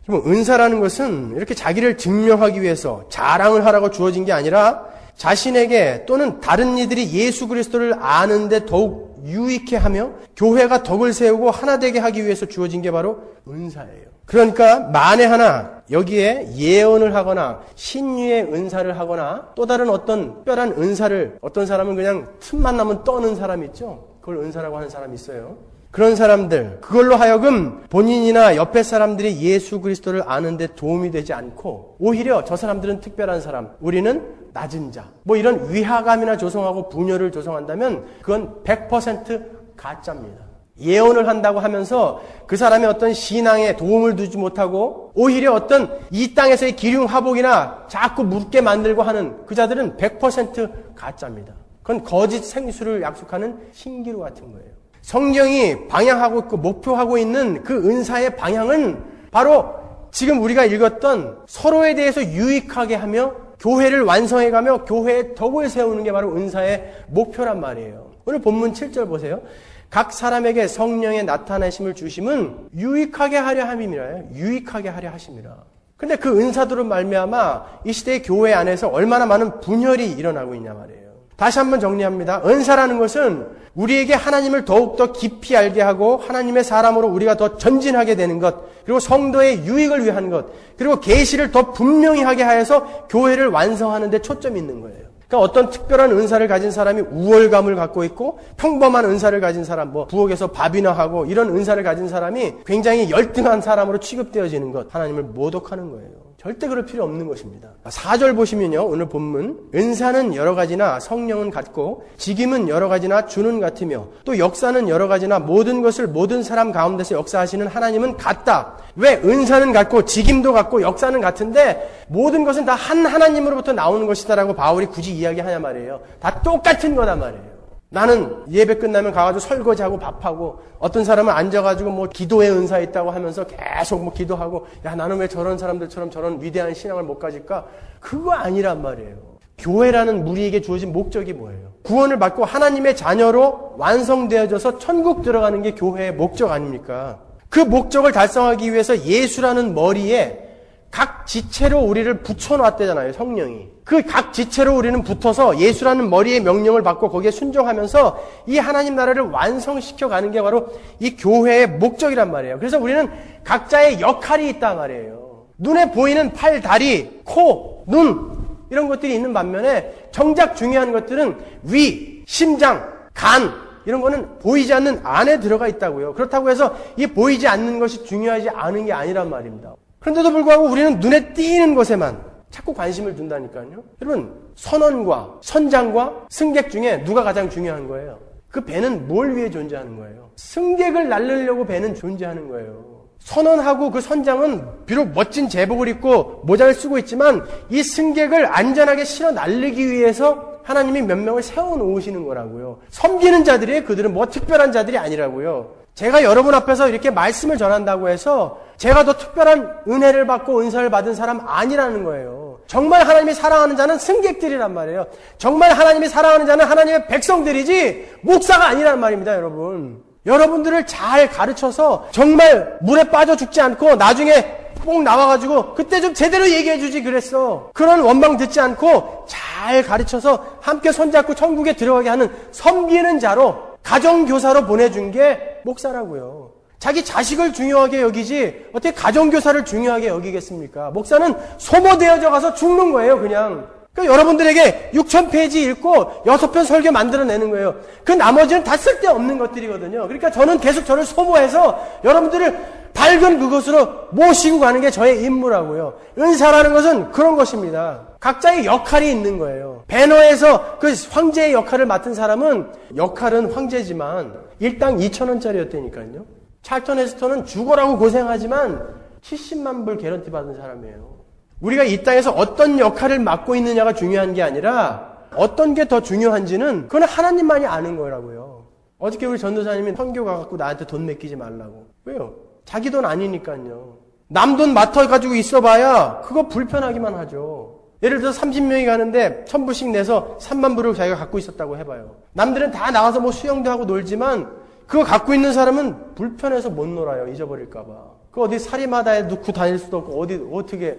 은사라는 것은 이렇게 자기를 증명하기 위해서 자랑을 하라고 주어진 게 아니라 자신에게 또는 다른 이들이 예수 그리스도를 아는데 더욱 유익해 하며 교회가 덕을 세우고 하나 되게 하기 위해서 주어진 게 바로 은사예요. 그러니까 만에 하나 여기에 예언을 하거나 신유의 은사를 하거나 또 다른 어떤 특별한 은사를 어떤 사람은 그냥 틈만 나면 떠는 사람 있죠. 그걸 은사라고 하는 사람이 있어요. 그런 사람들 그걸로 하여금 본인이나 옆에 사람들이 예수 그리스도를 아는데 도움이 되지 않고 오히려 저 사람들은 특별한 사람, 우리는 낮은 자, 이런 위화감이나 조성하고 분열을 조성한다면 그건 100% 가짜입니다. 예언을 한다고 하면서 그 사람의 어떤 신앙에 도움을 주지 못하고 오히려 어떤 이 땅에서의 기륭화복이나 자꾸 묻게 만들고 하는 그 자들은 100% 가짜입니다. 그건 거짓 생수를 약속하는 신기루 같은 거예요. 성경이 방향하고 있고 목표하고 있는 그 은사의 방향은 바로 지금 우리가 읽었던 서로에 대해서 유익하게 하며 교회를 완성해가며 교회의 덕을 세우는 게 바로 은사의 목표란 말이에요. 오늘 본문 7절 보세요. 각 사람에게 성령의 나타내심을 주심은 유익하게 하려 함이니라. 유익하게 하려 하심이라. 근데 그 은사들로 말미암아 이 시대의 교회 안에서 얼마나 많은 분열이 일어나고 있냐 말이에요. 다시 한번 정리합니다. 은사라는 것은 우리에게 하나님을 더욱더 깊이 알게 하고 하나님의 사람으로 우리가 더 전진하게 되는 것, 그리고 성도의 유익을 위한 것, 그리고 계시를 더 분명히 하게 하여서 교회를 완성하는 데 초점이 있는 거예요. 그러니까 어떤 특별한 은사를 가진 사람이 우월감을 갖고 있고 평범한 은사를 가진 사람, 부엌에서 밥이나 하고 이런 은사를 가진 사람이 굉장히 열등한 사람으로 취급되어지는 것, 하나님을 모독하는 거예요. 절대 그럴 필요 없는 것입니다. 4절 보시면요, 오늘 본문 은사는 여러 가지나 성령은 같고 직임은 여러 가지나 주는 같으며 또 역사는 여러 가지나 모든 것을 모든 사람 가운데서 역사하시는 하나님은 같다. 왜 은사는 같고 직임도 같고 역사는 같은데 모든 것은 다 한 하나님으로부터 나오는 것이다라고 바울이 굳이 이야기하냐 말이에요. 다 똑같은 거단 말이에요. 나는 예배 끝나면 가가지고 설거지하고 밥하고 어떤 사람은 앉아가지고 기도의 은사 있다고 하면서 계속 기도하고 야 나는 왜 저런 사람들처럼 저런 위대한 신앙을 못 가질까? 그거 아니란 말이에요. 교회라는 무리에게 주어진 목적이 뭐예요? 구원을 받고 하나님의 자녀로 완성되어져서 천국 들어가는 게 교회의 목적 아닙니까? 그 목적을 달성하기 위해서 예수라는 머리에 각 지체로 우리를 붙여놨대잖아요, 성령이. 그 각 지체로 우리는 붙어서 예수라는 머리의 명령을 받고 거기에 순종하면서 이 하나님 나라를 완성시켜 가는 게 바로 이 교회의 목적이란 말이에요. 그래서 우리는 각자의 역할이 있단 말이에요. 눈에 보이는 팔, 다리, 코, 눈 이런 것들이 있는 반면에 정작 중요한 것들은 위, 심장, 간 이런 거는 보이지 않는 안에 들어가 있다고요. 그렇다고 해서 이 보이지 않는 것이 중요하지 않은 게 아니란 말입니다. 그런데도 불구하고 우리는 눈에 띄는 것에만 자꾸 관심을 둔다니까요. 여러분, 선언과 선장과 승객 중에 누가 가장 중요한 거예요? 그 배는 뭘 위해 존재하는 거예요? 승객을 날르려고 배는 존재하는 거예요. 선언하고 그 선장은 비록 멋진 제복을 입고 모자를 쓰고 있지만 이 승객을 안전하게 실어 날리기 위해서 하나님이 몇 명을 세워놓으시는 거라고요. 섬기는 자들이에요. 그들은 특별한 자들이 아니라고요. 제가 여러분 앞에서 이렇게 말씀을 전한다고 해서 제가 더 특별한 은혜를 받고 은사를 받은 사람 아니라는 거예요. 정말 하나님이 사랑하는 자는 승객들이란 말이에요. 정말 하나님이 사랑하는 자는 하나님의 백성들이지 목사가 아니란 말입니다, 여러분. 여러분들을 잘 가르쳐서 정말 물에 빠져 죽지 않고 나중에 꼭 나와가지고 그때 좀 제대로 얘기해 주지 그랬어. 그런 원망 듣지 않고 잘 가르쳐서 함께 손잡고 천국에 들어가게 하는 섬기는 자로 가정교사로 보내준 게 목사라고요. 자기 자식을 중요하게 여기지 어떻게 가정교사를 중요하게 여기겠습니까? 목사는 소모되어져 가서 죽는 거예요, 그냥. 그러니까 여러분들에게 6,000페이지 읽고 6편 설교 만들어내는 거예요. 그 나머지는 다 쓸데없는 것들이거든요. 그러니까 저는 계속 저를 소모해서 여러분들을 밝은 그것으로 모시고 가는 게 저의 임무라고요. 은사라는 것은 그런 것입니다. 각자의 역할이 있는 거예요. 배너에서 그 황제의 역할을 맡은 사람은 역할은 황제지만 일당 2,000원짜리였다니까요. 찰턴 헤스턴은 죽어라고 고생하지만 70만 불 개런티 받은 사람이에요. 우리가 이 땅에서 어떤 역할을 맡고 있느냐가 중요한 게 아니라 어떤 게 더 중요한지는 그건 하나님만이 아는 거라고요. 어저께 우리 전도사님이 선교 가갖고 나한테 돈 맡기지 말라고. 왜요? 자기 돈 아니니까요. 남 돈 맡아가지고 있어봐야 그거 불편하기만 하죠. 예를 들어서 30명이 가는데 1,000불씩 내서 3만 불을 자기가 갖고 있었다고 해봐요. 남들은 다 나가서 수영도 하고 놀지만 그거 갖고 있는 사람은 불편해서 못 놀아요. 잊어버릴까봐. 그거 어디 사리마다에 넣고 다닐 수도 없고 어떻게.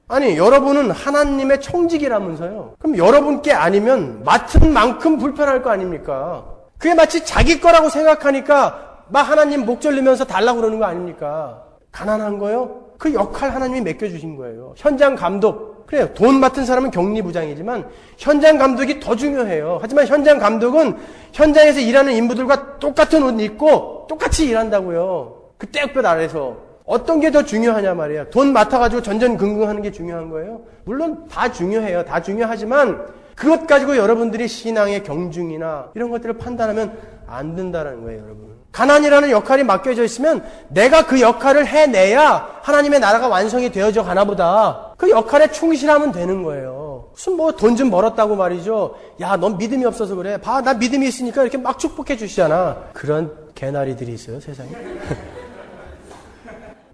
아니, 여러분은 하나님의 청직이라면서요. 그럼 여러분께 아니면 맡은 만큼 불편할 거 아닙니까? 그게 마치 자기 거라고 생각하니까 막 하나님 목 졸리면서 달라고 그러는 거 아닙니까? 가난한 거요? 그 역할 하나님이 맡겨주신 거예요. 현장 감독. 그래요. 돈 맡은 사람은 격리부장이지만 현장 감독이 더 중요해요. 하지만 현장 감독은 현장에서 일하는 인부들과 똑같은 옷 입고 똑같이 일한다고요. 그 떼역볕 아래서. 어떤 게 더 중요하냐 말이에요. 돈 맡아가지고 전전긍긍하는 게 중요한 거예요? 물론 다 중요해요. 다 중요하지만 그것 가지고 여러분들이 신앙의 경중이나 이런 것들을 판단하면 안 된다는 거예요, 여러분. 가난이라는 역할이 맡겨져 있으면 내가 그 역할을 해내야 하나님의 나라가 완성이 되어져 가나 보다. 그 역할에 충실하면 되는 거예요. 무슨 돈 좀 벌었다고 말이죠. 야, 넌 믿음이 없어서 그래. 봐, 나 믿음이 있으니까 이렇게 막 축복해 주시잖아. 그런 개나리들이 있어요, 세상에.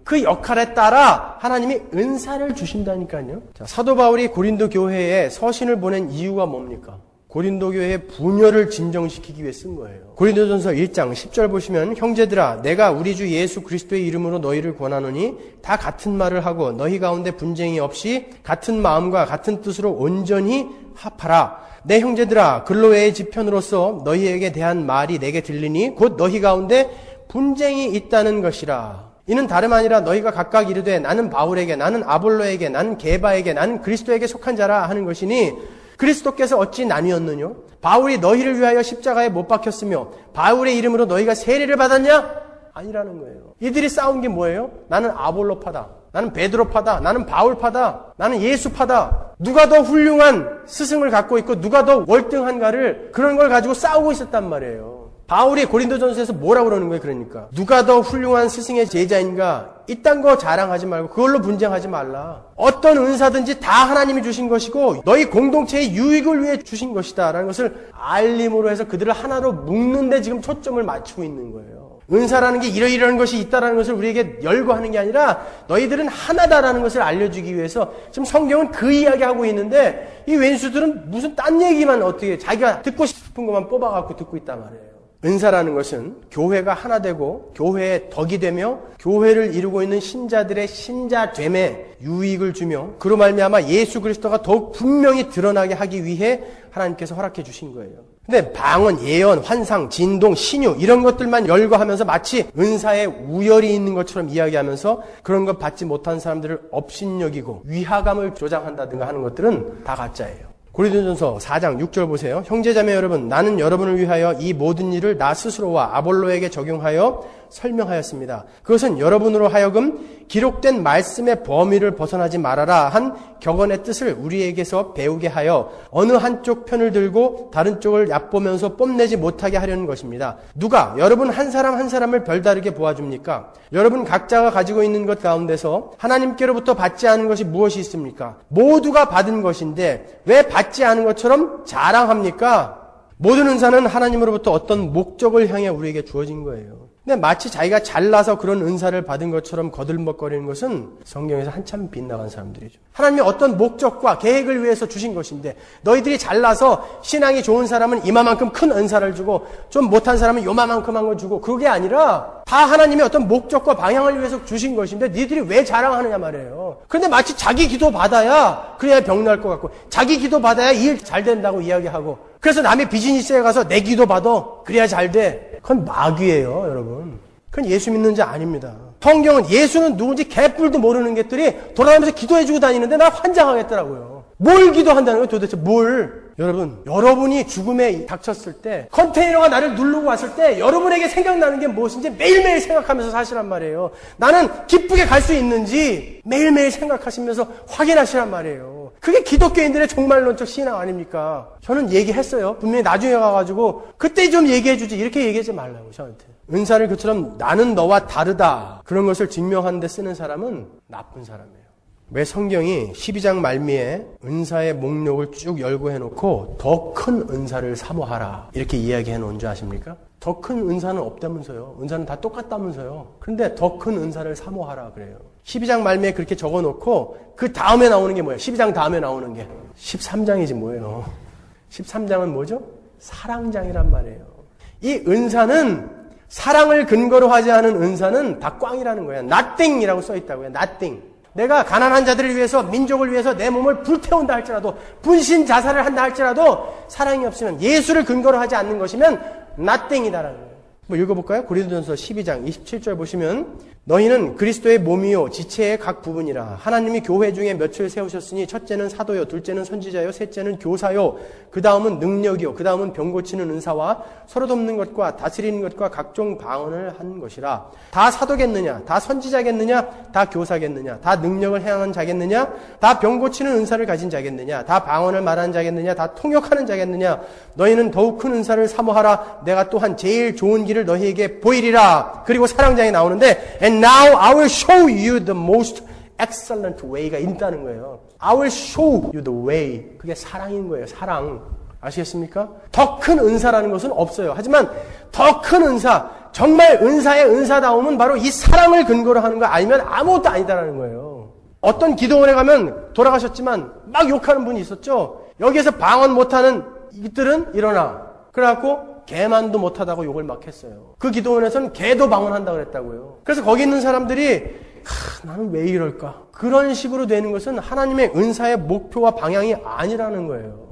그 역할에 따라 하나님이 은사를 주신다니까요. 자, 사도 바울이 고린도 교회에 서신을 보낸 이유가 뭡니까? 고린도 교회의 분열을 진정시키기 위해 쓴 거예요. 고린도전서 1장 10절 보시면 형제들아 내가 우리 주 예수 그리스도의 이름으로 너희를 권하노니 다 같은 말을 하고 너희 가운데 분쟁이 없이 같은 마음과 같은 뜻으로 온전히 합하라. 내 형제들아 근로회의 지편으로서 너희에게 대한 말이 내게 들리니 곧 너희 가운데 분쟁이 있다는 것이라. 이는 다름 아니라 너희가 각각 이르되 나는 바울에게 나는 아볼로에게 나는 게바에게 나는 그리스도에게 속한 자라 하는 것이니 그리스도께서 어찌 나뉘었느뇨? 바울이 너희를 위하여 십자가에 못 박혔으며 바울의 이름으로 너희가 세례를 받았냐? 아니라는 거예요. 이들이 싸운 게 뭐예요? 나는 아볼로파다. 나는 베드로파다. 나는 바울파다. 나는 예수파다. 누가 더 훌륭한 스승을 갖고 있고 누가 더 월등한가를 그런 걸 가지고 싸우고 있었단 말이에요. 바울이 고린도전서에서 뭐라고 그러는 거예요? 그러니까 누가 더 훌륭한 스승의 제자인가 이딴 거 자랑하지 말고 그걸로 분쟁하지 말라. 어떤 은사든지 다 하나님이 주신 것이고 너희 공동체의 유익을 위해 주신 것이다 라는 것을 알림으로 해서 그들을 하나로 묶는 데 지금 초점을 맞추고 있는 거예요. 은사라는 게 이러이러한 것이 있다라는 것을 우리에게 열거하는 게 아니라 너희들은 하나다라는 것을 알려주기 위해서 지금 성경은 그 이야기하고 있는데 이 왼수들은 무슨 딴 얘기만 어떻게 자기가 듣고 싶은 것만 뽑아갖고 듣고 있단 말이에요. 은사라는 것은 교회가 하나 되고 교회의 덕이 되며 교회를 이루고 있는 신자들의 신자됨에 유익을 주며 그로 말미암아 예수 그리스도가 더욱 분명히 드러나게 하기 위해 하나님께서 허락해 주신 거예요. 근데 방언, 예언, 환상, 진동, 신유 이런 것들만 열거하면서 마치 은사에 우열이 있는 것처럼 이야기하면서 그런 것 받지 못한 사람들을 업신여기고 위화감을 조장한다든가 하는 것들은 다 가짜예요. 고린도전서 4장 6절 보세요. 형제자매 여러분, 나는 여러분을 위하여 이 모든 일을 나 스스로와 아볼로에게 적용하여 설명하였습니다. 그것은 여러분으로 하여금 기록된 말씀의 범위를 벗어나지 말아라 한 격언의 뜻을 우리에게서 배우게 하여 어느 한쪽 편을 들고 다른 쪽을 얕보면서 뽐내지 못하게 하려는 것입니다. 누가 여러분 한 사람 한 사람을 별다르게 보아줍니까? 여러분 각자가 가지고 있는 것 가운데서 하나님께로부터 받지 않은 것이 무엇이 있습니까? 모두가 받은 것인데 왜 받지 않은 것처럼 자랑합니까? 모든 은사는 하나님으로부터 어떤 목적을 향해 우리에게 주어진 거예요. 근데 마치 자기가 잘나서 그런 은사를 받은 것처럼 거들먹거리는 것은 성경에서 한참 빗나간 사람들이죠. 하나님이 어떤 목적과 계획을 위해서 주신 것인데 너희들이 잘나서 신앙이 좋은 사람은 이만큼 큰 은사를 주고 좀 못한 사람은 요만큼 한 걸 주고 그게 아니라 다 하나님의 어떤 목적과 방향을 위해서 주신 것인데 너희들이 왜 자랑하느냐 말이에요. 그런데 마치 자기 기도 받아야 그래야 병 날 것 같고 자기 기도 받아야 일 잘 된다고 이야기하고 그래서 남의 비즈니스에 가서 내 기도 받아 그래야 잘 돼. 그건 마귀예요, 여러분. 그건 예수 믿는 자 아닙니다. 성경은 예수는 누군지 개뿔도 모르는 것들이 돌아다니면서 기도해주고 다니는데 나 환장하겠더라고요. 뭘 기도한다는 거예요, 도대체 뭘? 여러분, 여러분이 죽음에 닥쳤을 때 컨테이너가 나를 누르고 왔을 때 여러분에게 생각나는 게 무엇인지 매일매일 생각하면서 사시란 말이에요. 나는 기쁘게 갈 수 있는지 매일매일 생각하시면서 확인하시란 말이에요. 그게 기독교인들의 종말론적 신앙 아닙니까? 저는 얘기했어요. 분명히 나중에 가가지고 그때 좀 얘기해주지 이렇게 얘기하지 말라고 저한테. 은사를 그처럼 나는 너와 다르다 그런 것을 증명하는 데 쓰는 사람은 나쁜 사람이에요. 왜 성경이 12장 말미에 은사의 목록을 쭉 열고 해놓고 더 큰 은사를 사모하라 이렇게 이야기해 놓은 줄 아십니까? 더 큰 은사는 없다면서요. 은사는 다 똑같다면서요. 그런데 더 큰 은사를 사모하라 그래요. 12장 말미에 그렇게 적어놓고 그 다음에 나오는 게 뭐예요? 12장 다음에 나오는 게 13장이지 뭐예요. 13장은 뭐죠? 사랑장이란 말이에요. 이 은사는 사랑을 근거로 하지 않은 은사는 다 꽝이라는 거예요. nothing이라고 써있다고요. nothing. 내가 가난한 자들을 위해서 민족을 위해서 내 몸을 불태운다 할지라도 분신 자살을 한다 할지라도 사랑이 없으면 예수를 근거로 하지 않는 것이면 nothing이다라는 거예요. 뭐 읽어볼까요? 고린도전서 12장 27절 보시면 너희는 그리스도의 몸이요 지체의 각 부분이라 하나님이 교회 중에 몇을 세우셨으니 첫째는 사도요 둘째는 선지자요 셋째는 교사요 그 다음은 능력이요 그 다음은 병 고치는 은사와 서로 돕는 것과 다스리는 것과 각종 방언을 한 것이라. 다 사도겠느냐? 다 선지자겠느냐? 다 교사겠느냐? 다 능력을 행하는 자겠느냐? 다 병 고치는 은사를 가진 자겠느냐? 다 방언을 말하는 자겠느냐? 다 통역하는 자겠느냐? 너희는 더욱 큰 은사를 사모하라. 내가 또한 제일 좋은 길을 너희에게 보이리라. 그리고 사랑장이 나오는데 And now I will show you the most excellent way가 있다는 거예요. I will show you the way. 그게 사랑인 거예요. 사랑. 아시겠습니까? 더 큰 은사라는 것은 없어요. 하지만 더 큰 은사, 정말 은사의 은사다움은 바로 이 사랑을 근거로 하는 거 아니면 아무것도 아니다라는 거예요. 어떤 기도원에 가면 돌아가셨지만 막 욕하는 분이 있었죠. 여기에서 방언 못하는 이들은 일어나. 그래갖고 개만도 못하다고 욕을 막 했어요. 그 기도원에서는 개도 방언한다고 그랬다고요. 그래서 거기 있는 사람들이 나는 왜 이럴까? 그런 식으로 되는 것은 하나님의 은사의 목표와 방향이 아니라는 거예요.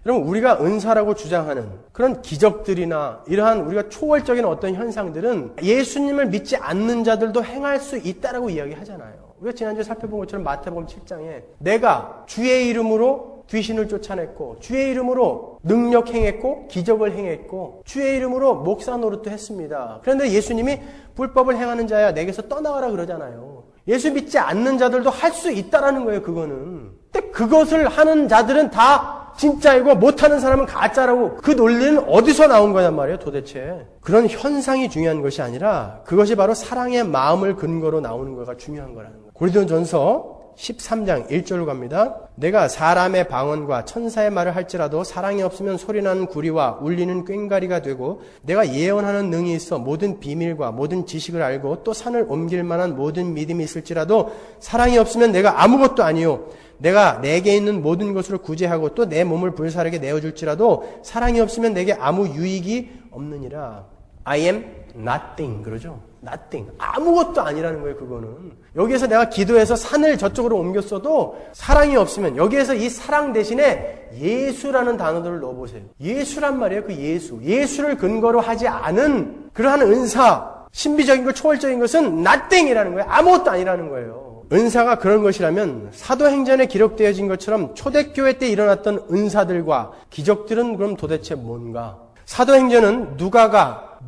여러분 우리가 은사라고 주장하는 그런 기적들이나 이러한 우리가 초월적인 어떤 현상들은 예수님을 믿지 않는 자들도 행할 수 있다라고 이야기하잖아요. 우리가 지난주에 살펴본 것처럼 마태복음 7장에 내가 주의 이름으로 귀신을 쫓아냈고 주의 이름으로 능력 행했고 기적을 행했고 주의 이름으로 목사 노릇도 했습니다. 그런데 예수님이 불법을 행하는 자야 내게서 떠나가라 그러잖아요. 예수 믿지 않는 자들도 할 수 있다라는 거예요. 그거는. 근데 그것을 하는 자들은 다 진짜이고 못하는 사람은 가짜라고 그 논리는 어디서 나온 거냔 말이에요. 도대체. 그런 현상이 중요한 것이 아니라 그것이 바로 사랑의 마음을 근거로 나오는 거가 중요한 거라는 거예요. 고린도전서 13장 1절로 갑니다. 내가 사람의 방언과 천사의 말을 할지라도 사랑이 없으면 소리나는 구리와 울리는 꽹과리가 되고 내가 예언하는 능이 있어 모든 비밀과 모든 지식을 알고 또 산을 옮길 만한 모든 믿음이 있을지라도 사랑이 없으면 내가 아무것도 아니요 내가 내게 있는 모든 것으로 구제하고 또 내 몸을 불사르게 내어줄지라도 사랑이 없으면 내게 아무 유익이 없느니라. I am nothing 그러죠. nothing. 아무것도 아니라는 거예요. 그거는. 여기에서 내가 기도해서 산을 저쪽으로 옮겼어도 사랑이 없으면 여기에서 이 사랑 대신에 예수라는 단어들을 넣어보세요. 예수란 말이에요. 그 예수. 예수를 근거로 하지 않은 그러한 은사, 신비적인 것, 초월적인 것은 nothing이라는 거예요. 아무것도 아니라는 거예요. 은사가 그런 것이라면 사도행전에 기록되어진 것처럼 초대교회 때 일어났던 은사들과 기적들은 그럼 도대체 뭔가? 사도행전은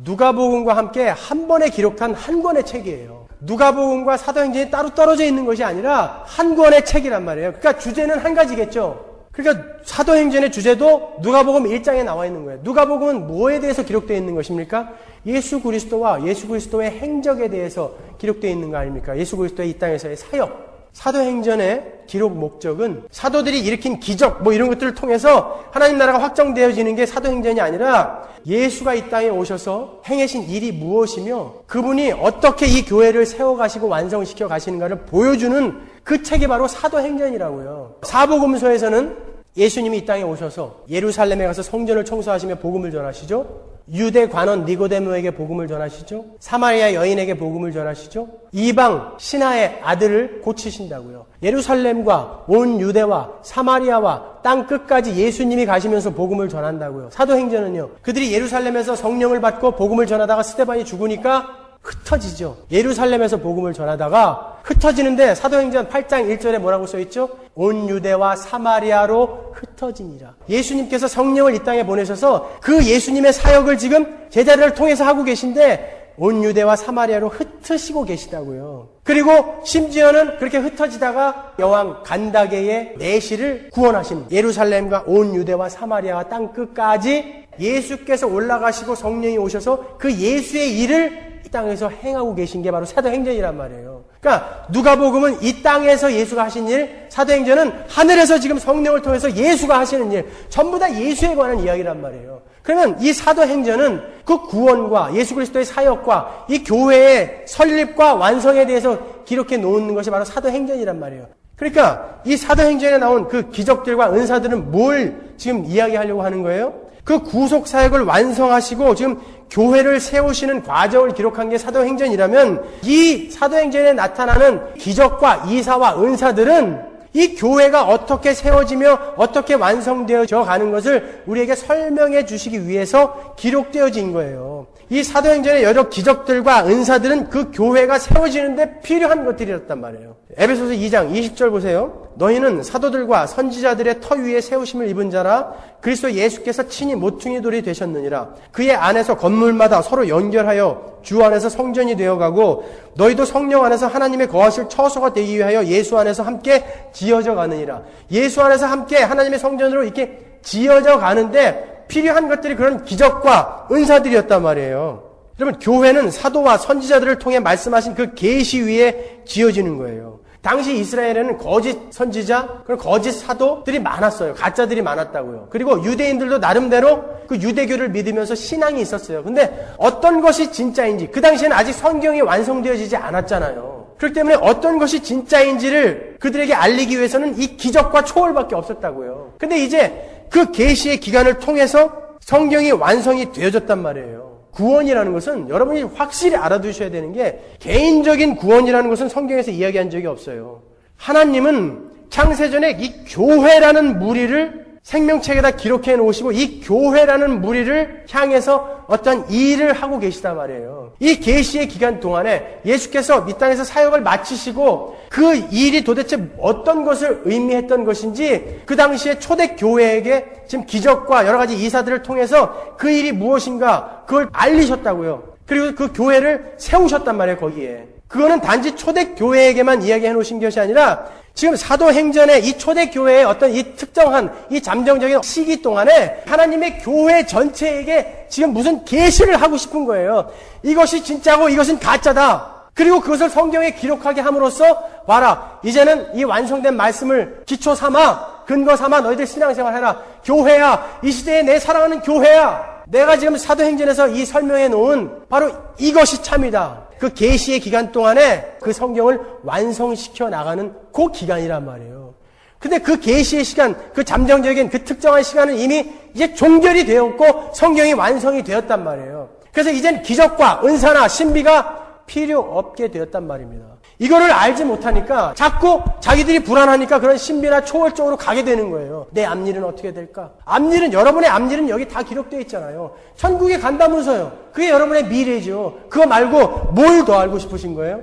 누가복음과 함께 한 번에 기록한 한 권의 책이에요. 누가복음과 사도행전이 따로 떨어져 있는 것이 아니라 한 권의 책이란 말이에요. 그러니까 주제는 한 가지겠죠. 그러니까 사도행전의 주제도 누가복음 1장에 나와 있는 거예요. 누가복음은 뭐에 대해서 기록되어 있는 것입니까? 예수 그리스도와 예수 그리스도의 행적에 대해서 기록되어 있는 거 아닙니까? 예수 그리스도의 이 땅에서의 사역. 사도행전의 기록 목적은 사도들이 일으킨 기적 이런 것들을 통해서 하나님 나라가 확정되어지는 게 사도행전이 아니라 예수가 이 땅에 오셔서 행하신 일이 무엇이며 그분이 어떻게 이 교회를 세워가시고 완성시켜 가시는가를 보여주는 그 책이 바로 사도행전이라고요. 사복음서에서는 예수님이 이 땅에 오셔서 예루살렘에 가서 성전을 청소하시며 복음을 전하시죠. 유대 관원 니고데모에게 복음을 전하시죠. 사마리아 여인에게 복음을 전하시죠. 이방 신하의 아들을 고치신다고요. 예루살렘과 온 유대와 사마리아와 땅 끝까지 예수님이 가시면서 복음을 전한다고요. 사도행전은요. 그들이 예루살렘에서 성령을 받고 복음을 전하다가 스데반이 죽으니까 흩어지죠. 예루살렘에서 복음을 전하다가 흩어지는데 사도행전 8장 1절에 뭐라고 써있죠? 온 유대와 사마리아로 흩어지니라. 예수님께서 성령을 이 땅에 보내셔서 그 예수님의 사역을 지금 제자들을 통해서 하고 계신데 온 유대와 사마리아로 흩으시고 계시다고요. 그리고 심지어는 그렇게 흩어지다가 여왕 간다게의 내시를 구원하신 예루살렘과 온 유대와 사마리아와 땅 끝까지 예수께서 올라가시고 성령이 오셔서 그 예수의 일을 이 땅에서 행하고 계신 게 바로 사도행전이란 말이에요. 그러니까 누가복음은 이 땅에서 예수가 하신 일, 사도행전은 하늘에서 지금 성령을 통해서 예수가 하시는 일, 전부 다 예수에 관한 이야기란 말이에요. 그러면 이 사도행전은 그 구원과 예수 그리스도의 사역과 이 교회의 설립과 완성에 대해서 기록해 놓는 것이 바로 사도행전이란 말이에요. 그러니까 이 사도행전에 나온 그 기적들과 은사들은 뭘 지금 이야기하려고 하는 거예요? 그 구속 사역을 완성하시고 지금 교회를 세우시는 과정을 기록한 게 사도행전이라면 이 사도행전에 나타나는 기적과 이사와 은사들은 이 교회가 어떻게 세워지며 어떻게 완성되어져 가는 것을 우리에게 설명해 주시기 위해서 기록되어진 거예요. 이 사도행전의 여러 기적들과 은사들은 그 교회가 세워지는데 필요한 것들이었단 말이에요. 에베소서 2장 20절 보세요. 너희는 사도들과 선지자들의 터 위에 세우심을 입은 자라 그리스도 예수께서 친히 모퉁이 돌이 되셨느니라. 그의 안에서 건물마다 서로 연결하여 주 안에서 성전이 되어가고 너희도 성령 안에서 하나님의 거하실 처소가 되기 위하여 예수 안에서 함께 지어져 가느니라. 예수 안에서 함께 하나님의 성전으로 이렇게 지어져 가는데 필요한 것들이 그런 기적과 은사들이었단 말이에요. 여러분, 교회는 사도와 선지자들을 통해 말씀하신 그 계시 위에 지어지는 거예요. 당시 이스라엘에는 거짓 선지자, 그리고 거짓 사도들이 많았어요. 가짜들이 많았다고요. 그리고 유대인들도 나름대로 그 유대교를 믿으면서 신앙이 있었어요. 근데 어떤 것이 진짜인지, 그 당시에는 아직 성경이 완성되어지지 않았잖아요. 그렇기 때문에 어떤 것이 진짜인지를 그들에게 알리기 위해서는 이 기적과 초월밖에 없었다고요. 근데 이제 그 계시의 기간을 통해서 성경이 완성이 되어졌단 말이에요. 구원이라는 것은 여러분이 확실히 알아두셔야 되는 게 개인적인 구원이라는 것은 성경에서 이야기한 적이 없어요. 하나님은 창세전에 이 교회라는 무리를 생명책에다 기록해 놓으시고 이 교회라는 무리를 향해서 어떤 일을 하고 계시단 말이에요. 이 계시의 기간 동안에 예수께서 이 땅에서 사역을 마치시고 그 일이 도대체 어떤 것을 의미했던 것인지 그 당시에 초대교회에게 지금 기적과 여러 가지 이사들을 통해서 그 일이 무엇인가 그걸 알리셨다고요. 그리고 그 교회를 세우셨단 말이에요. 거기에. 그거는 단지 초대교회에게만 이야기해 놓으신 것이 아니라 지금 사도행전의 이 초대교회의 어떤 이 특정한 이 잠정적인 시기 동안에 하나님의 교회 전체에게 지금 무슨 계시를 하고 싶은 거예요. 이것이 진짜고 이것은 가짜다. 그리고 그것을 성경에 기록하게 함으로써 봐라. 이제는 이 완성된 말씀을 기초 삼아 근거 삼아 너희들 신앙생활 해라. 교회야. 이 시대에 내 사랑하는 교회야. 내가 지금 사도행전에서 이 설명해 놓은 바로 이것이 참이다. 그 계시의 기간 동안에 그 성경을 완성시켜 나가는 그 기간이란 말이에요. 근데 그 계시의 시간, 그 잠정적인 그 특정한 시간은 이미 이제 종결이 되었고 성경이 완성이 되었단 말이에요. 그래서 이젠 기적과 은사나 신비가 필요 없게 되었단 말입니다. 이거를 알지 못하니까 자꾸 자기들이 불안하니까 그런 신비나 초월 쪽으로 가게 되는 거예요. 내 앞일은 어떻게 될까? 앞일은 여러분의 앞일은 여기 다 기록되어 있잖아요. 천국에 간다면서요. 그게 여러분의 미래죠. 그거 말고 뭘 더 알고 싶으신 거예요?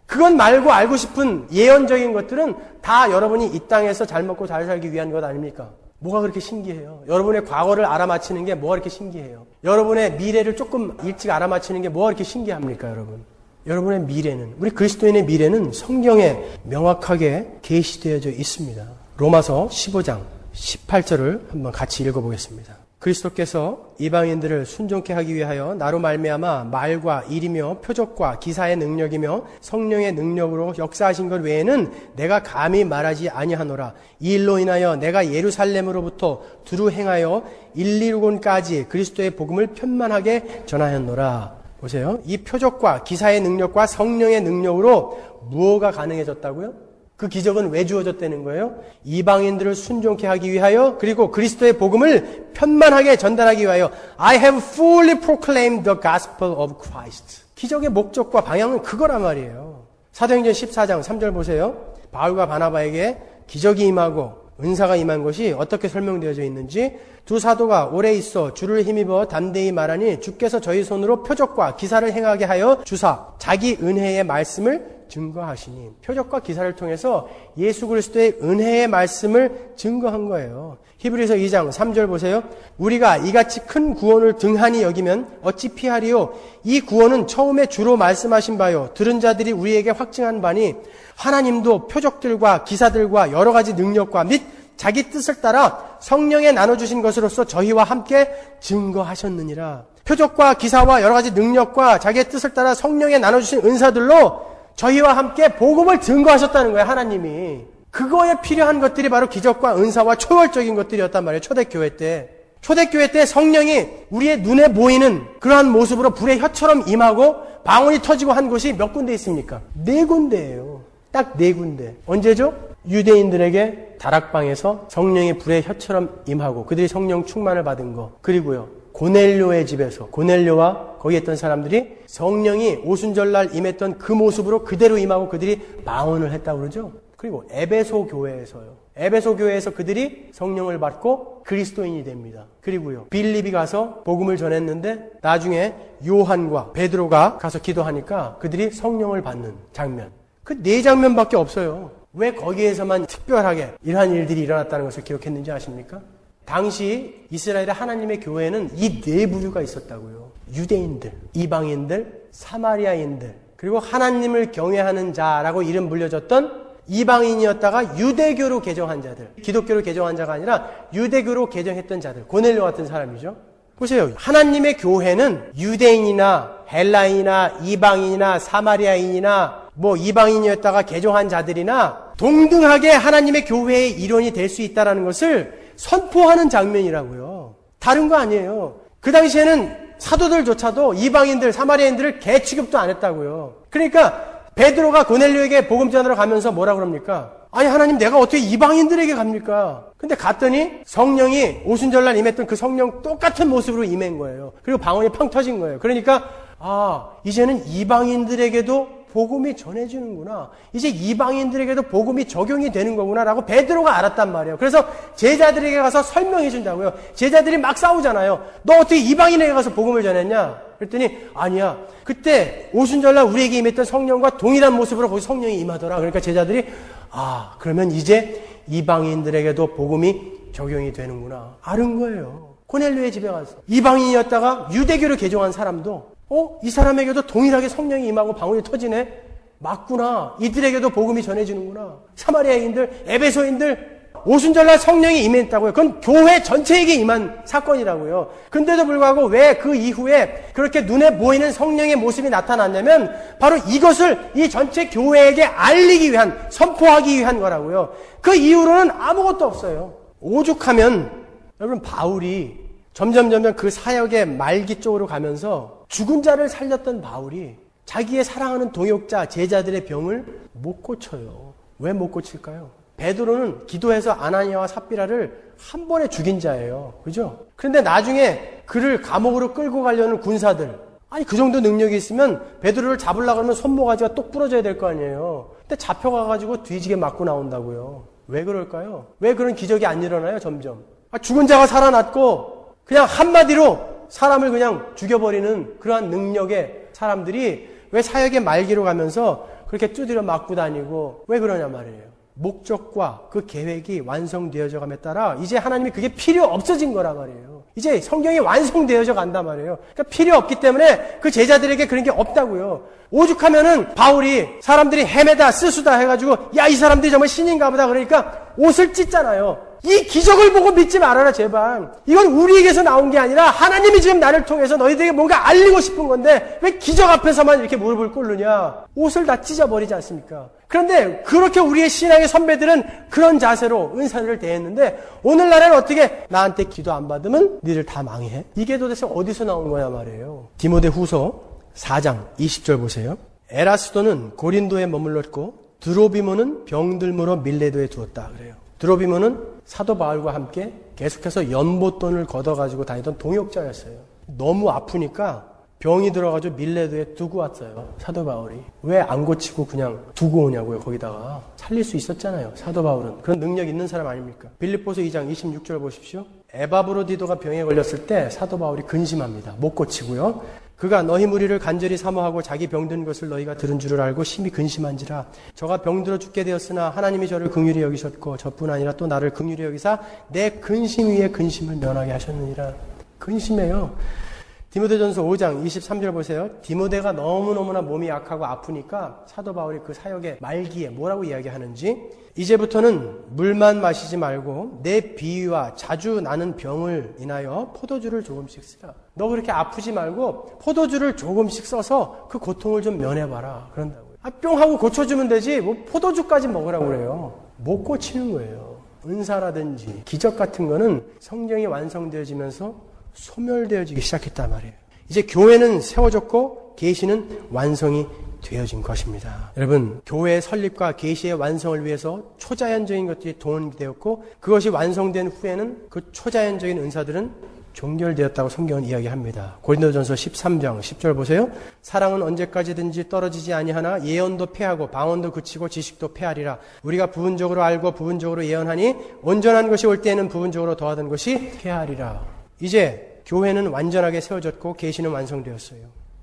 그건 말고 알고 싶은 예언적인 것들은 다 여러분이 이 땅에서 잘 먹고 잘 살기 위한 것 아닙니까? 뭐가 그렇게 신기해요? 여러분의 과거를 알아맞히는 게 뭐가 그렇게 신기해요? 여러분의 미래를 조금 일찍 알아맞히는 게 뭐가 그렇게 신기합니까, 여러분? 여러분의 미래는, 우리 그리스도인의 미래는 성경에 명확하게 계시되어져 있습니다. 로마서 15장 18절을 한번 같이 읽어보겠습니다. 그리스도께서 이방인들을 순종케 하기 위하여 나로 말미암아 말과 일이며 표적과 기사의 능력이며 성령의 능력으로 역사하신 것 외에는 내가 감히 말하지 아니하노라. 이 일로 인하여 내가 예루살렘으로부터 두루 행하여 일리루곤까지 그리스도의 복음을 편만하게 전하였노라. 보세요. 이 표적과 기사의 능력과 성령의 능력으로 무엇가 가능해졌다고요? 그 기적은 왜 주어졌다는 거예요? 이방인들을 순종케 하기 위하여 그리고 그리스도의 복음을 편만하게 전달하기 위하여 I have fully proclaimed the gospel of Christ. 기적의 목적과 방향은 그거란 말이에요. 사도행전 14장 3절 보세요. 바울과 바나바에게 기적이 임하고 은사가 임한 것이 어떻게 설명되어져 있는지 두 사도가 오래 있어 주를 힘입어 담대히 말하니 주께서 저희 손으로 표적과 기사를 행하게 하여 주사 자기 은혜의 말씀을 증거하시니 표적과 기사를 통해서 예수 그리스도의 은혜의 말씀을 증거한 거예요. 히브리서 2장 3절 보세요. 우리가 이같이 큰 구원을 등한히 여기면 어찌 피하리요? 이 구원은 처음에 주로 말씀하신 바요. 들은 자들이 우리에게 확증한 바니 하나님도 표적들과 기사들과 여러 가지 능력과 및 자기 뜻을 따라 성령에 나눠주신 것으로서 저희와 함께 증거하셨느니라. 표적과 기사와 여러 가지 능력과 자기의 뜻을 따라 성령에 나눠주신 은사들로 저희와 함께 복음을 증거하셨다는 거예요. 하나님이. 그거에 필요한 것들이 바로 기적과 은사와 초월적인 것들이었단 말이에요. 초대교회 때. 초대교회 때 성령이 우리의 눈에 보이는 그러한 모습으로 불의 혀처럼 임하고 방언이 터지고 한 곳이 몇 군데 있습니까? 4군데예요. 딱 4군데. 언제죠? 유대인들에게 다락방에서 성령이 불의 혀처럼 임하고 그들이 성령 충만을 받은 거. 그리고요. 고넬료의 집에서 고넬료와 거기 있던 사람들이 성령이 오순절날 임했던 그 모습으로 그대로 임하고 그들이 방언을 했다고 그러죠. 그리고 에베소 교회에서요. 에베소 교회에서 그들이 성령을 받고 그리스도인이 됩니다. 그리고요. 빌립이 가서 복음을 전했는데 나중에 요한과 베드로가 가서 기도하니까 그들이 성령을 받는 장면. 그 4장면밖에 없어요. 왜 거기에서만 특별하게 이러한 일들이 일어났다는 것을 기록했는지 아십니까? 당시 이스라엘의 하나님의 교회는 이 4부류가 있었다고요. 유대인들, 이방인들, 사마리아인들, 그리고 하나님을 경외하는 자라고 이름 불려졌던 이방인이었다가 유대교로 개종한 자들, 기독교로 개종한 자가 아니라 유대교로 개종했던 자들, 고넬료 같은 사람이죠. 보세요. 하나님의 교회는 유대인이나 헬라인이나 이방인이나 사마리아인이나 이방인이었다가 개종한 자들이나 동등하게 하나님의 교회의 일원이 될 수 있다는 것을 선포하는 장면이라고요. 다른 거 아니에요. 그 당시에는 사도들조차도 이방인들, 사마리아인들을 개 취급도 안 했다고요. 그러니까 베드로가 고넬료에게 복음 전하러 가면서 뭐라 그럽니까? 아니 하나님 내가 어떻게 이방인들에게 갑니까? 근데 갔더니 성령이 오순절날 임했던 그 성령 똑같은 모습으로 임한 거예요. 그리고 방언이 팡 터진 거예요. 그러니까 이제는 이방인들에게도 복음이 전해지는구나. 이제 이방인들에게도 복음이 적용이 되는 거구나라고 베드로가 알았단 말이에요. 그래서 제자들에게 가서 설명해 준다고요. 제자들이 막 싸우잖아요. 너 어떻게 이방인에게 가서 복음을 전했냐? 그랬더니 아니야. 그때 오순절날 우리에게 임했던 성령과 동일한 모습으로 거기 성령이 임하더라. 그러니까 제자들이 그러면 이제 이방인들에게도 복음이 적용이 되는구나. 알은 거예요. 고넬료의 집에 가서 이방인이었다가 유대교를 개종한 사람도 이 사람에게도 동일하게 성령이 임하고 방울이 터지네? 맞구나. 이들에게도 복음이 전해지는구나. 사마리아인들, 에베소인들 오순절날 성령이 임했다고요. 그건 교회 전체에게 임한 사건이라고요. 근데도 불구하고 왜 그 이후에 그렇게 눈에 보이는 성령의 모습이 나타났냐면 바로 이것을 이 전체 교회에게 알리기 위한, 선포하기 위한 거라고요. 그 이후로는 아무것도 없어요. 오죽하면 여러분 바울이 점점 그 사역의 말기 쪽으로 가면서 죽은 자를 살렸던 바울이 자기의 사랑하는 동역자 제자들의 병을 못 고쳐요. 왜 못 고칠까요? 베드로는 기도해서 아나니아와 삽비라를 한 번에 죽인 자예요. 그죠? 그런데 나중에 그를 감옥으로 끌고 가려는 군사들, 아니 그 정도 능력이 있으면 베드로를 잡으려고 하면 손모가지가 똑 부러져야 될 거 아니에요. 근데 잡혀가가지고 뒤지게 맞고 나온다고요. 왜 그럴까요? 왜 그런 기적이 안 일어나요? 점점 죽은 자가 살아났고 그냥 한마디로 사람을 그냥 죽여버리는 그러한 능력의 사람들이 왜 사역의 말기로 가면서 그렇게 두드려 맞고 다니고 왜 그러냐 말이에요. 목적과 그 계획이 완성되어져 감에 따라 이제 하나님이 그게 필요 없어진 거라 말이에요. 이제 성경이 완성되어져 간단 말이에요. 그러니까 필요 없기 때문에 그 제자들에게 그런 게 없다고요. 오죽하면은 바울이 사람들이 헤매다 스수다 해가지고 야, 이 사람들이 정말 신인가 보다 그러니까 옷을 찢잖아요. 이 기적을 보고 믿지 말아라 제발. 이건 우리에게서 나온 게 아니라 하나님이 지금 나를 통해서 너희들에게 뭔가 알리고 싶은 건데 왜 기적 앞에서만 이렇게 무릎을 꿇느냐. 옷을 다 찢어버리지 않습니까? 그런데 그렇게 우리의 신앙의 선배들은 그런 자세로 은사를 대했는데 오늘날은 어떻게 나한테 기도 안 받으면 니들 다 망해? 이게 도대체 어디서 나온 거냐 말이에요. 디모데 후서 4장 20절 보세요. 에라스도는 고린도에 머물렀고 드로비모는 병들므로 밀레도에 두었다 그래요. 드로비모는 사도 바울과 함께 계속해서 연못돈을 걷어가지고 다니던 동역자였어요. 너무 아프니까 병이 들어가지고 밀레도에 두고 왔어요. 사도 바울이. 왜 안 고치고 그냥 두고 오냐고요. 거기다가. 살릴 수 있었잖아요. 사도 바울은. 그런 능력 있는 사람 아닙니까? 빌립보서 2장 26절 보십시오. 에바브로디도가 병에 걸렸을 때 사도 바울이 근심합니다. 못 고치고요. 그가 너희 무리를 간절히 사모하고 자기 병든 것을 너희가 들은 줄을 알고 심히 근심한지라. 저가 병들어 죽게 되었으나 하나님이 저를 긍휼히 여기셨고 저뿐 아니라 또 나를 긍휼히 여기사 내 근심 위에 근심을 면하게 하셨느니라. 근심해요. 디모데전서 5장 23절 보세요. 디모데가 너무너무나 몸이 약하고 아프니까 사도 바울이 그 사역의 말기에 뭐라고 이야기하는지 이제부터는 물만 마시지 말고 내 비위와 자주 나는 병을 인하여 포도주를 조금씩 쓰라. 너 그렇게 아프지 말고 포도주를 조금씩 써서 그 고통을 좀 면해봐라. 그런다고요. 뿅하고 고쳐주면 되지 뭐 포도주까지 먹으라고 그래요. 못 고치는 거예요. 은사라든지 기적 같은 거는 성경이 완성되어지면서 소멸되어지기 시작했단 말이에요. 이제 교회는 세워졌고 계시는 완성이 되어진 것입니다. 여러분, 교회의 설립과 계시의 완성을 위해서 초자연적인 것들이 동원되었고 그것이 완성된 후에는 그 초자연적인 은사들은 종결되었다고 성경은 이야기합니다. 고린도전서 13장 10절 보세요. 사랑은 언제까지든지 떨어지지 아니하나 예언도 패하고 방언도 그치고 지식도 패하리라. 우리가 부분적으로 알고 부분적으로 예언하니 온전한 것이 올 때에는 부분적으로 더하던 것이 패하리라. 이제 교회는 완전하게 세워졌고 계시는 완성되었어요.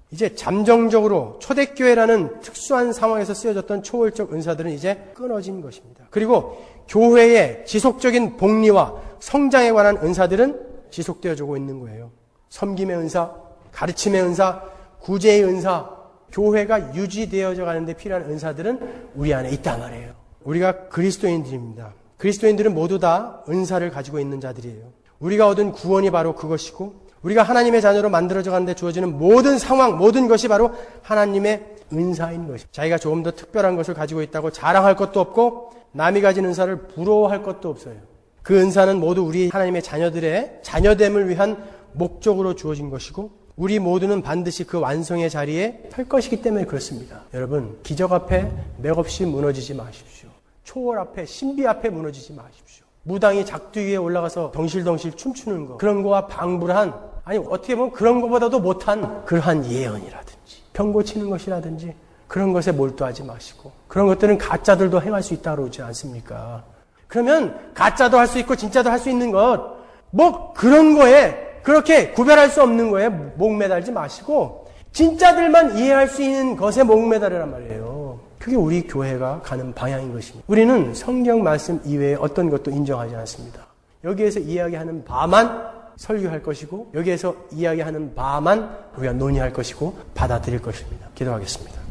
이제 잠정적으로 초대교회라는 특수한 상황에서 쓰여졌던 초월적 은사들은 이제 끊어진 것입니다. 그리고 교회의 지속적인 복리와 성장에 관한 은사들은 지속되어지고 있는 거예요. 섬김의 은사, 가르침의 은사, 구제의 은사, 교회가 유지되어져 가는데 필요한 은사들은 우리 안에 있단 말이에요. 우리가 그리스도인들입니다. 그리스도인들은 모두 다 은사를 가지고 있는 자들이에요. 우리가 얻은 구원이 바로 그것이고 우리가 하나님의 자녀로 만들어져 가는데 주어지는 모든 상황, 모든 것이 바로 하나님의 은사인 것입니다. 자기가 조금 더 특별한 것을 가지고 있다고 자랑할 것도 없고 남이 가진 은사를 부러워할 것도 없어요. 그 은사는 모두 우리 하나님의 자녀들의 자녀됨을 위한 목적으로 주어진 것이고 우리 모두는 반드시 그 완성의 자리에 설 것이기 때문에 그렇습니다. 여러분, 기적 앞에 맥없이 무너지지 마십시오. 초월 앞에, 신비 앞에 무너지지 마십시오. 무당이 작두 위에 올라가서 덩실덩실 춤추는 거, 그런 거와 방불한, 아니 어떻게 보면 그런 것보다도 못한 그러한 예언이라든지 병 고치는 것이라든지 그런 것에 몰두하지 마시고 그런 것들은 가짜들도 행할 수 있다고 그러지 않습니까? 그러면 가짜도 할 수 있고 진짜도 할 수 있는 것 뭐 그런 거에 그렇게 구별할 수 없는 거에 목매달지 마시고 진짜들만 이해할 수 있는 것에 목매달으란 말이에요. 그게 우리 교회가 가는 방향인 것입니다. 우리는 성경 말씀 이외에 어떤 것도 인정하지 않습니다. 여기에서 이야기하는 바만 설교할 것이고 여기에서 이야기하는 바만 우리가 논의할 것이고 받아들일 것입니다. 기도하겠습니다.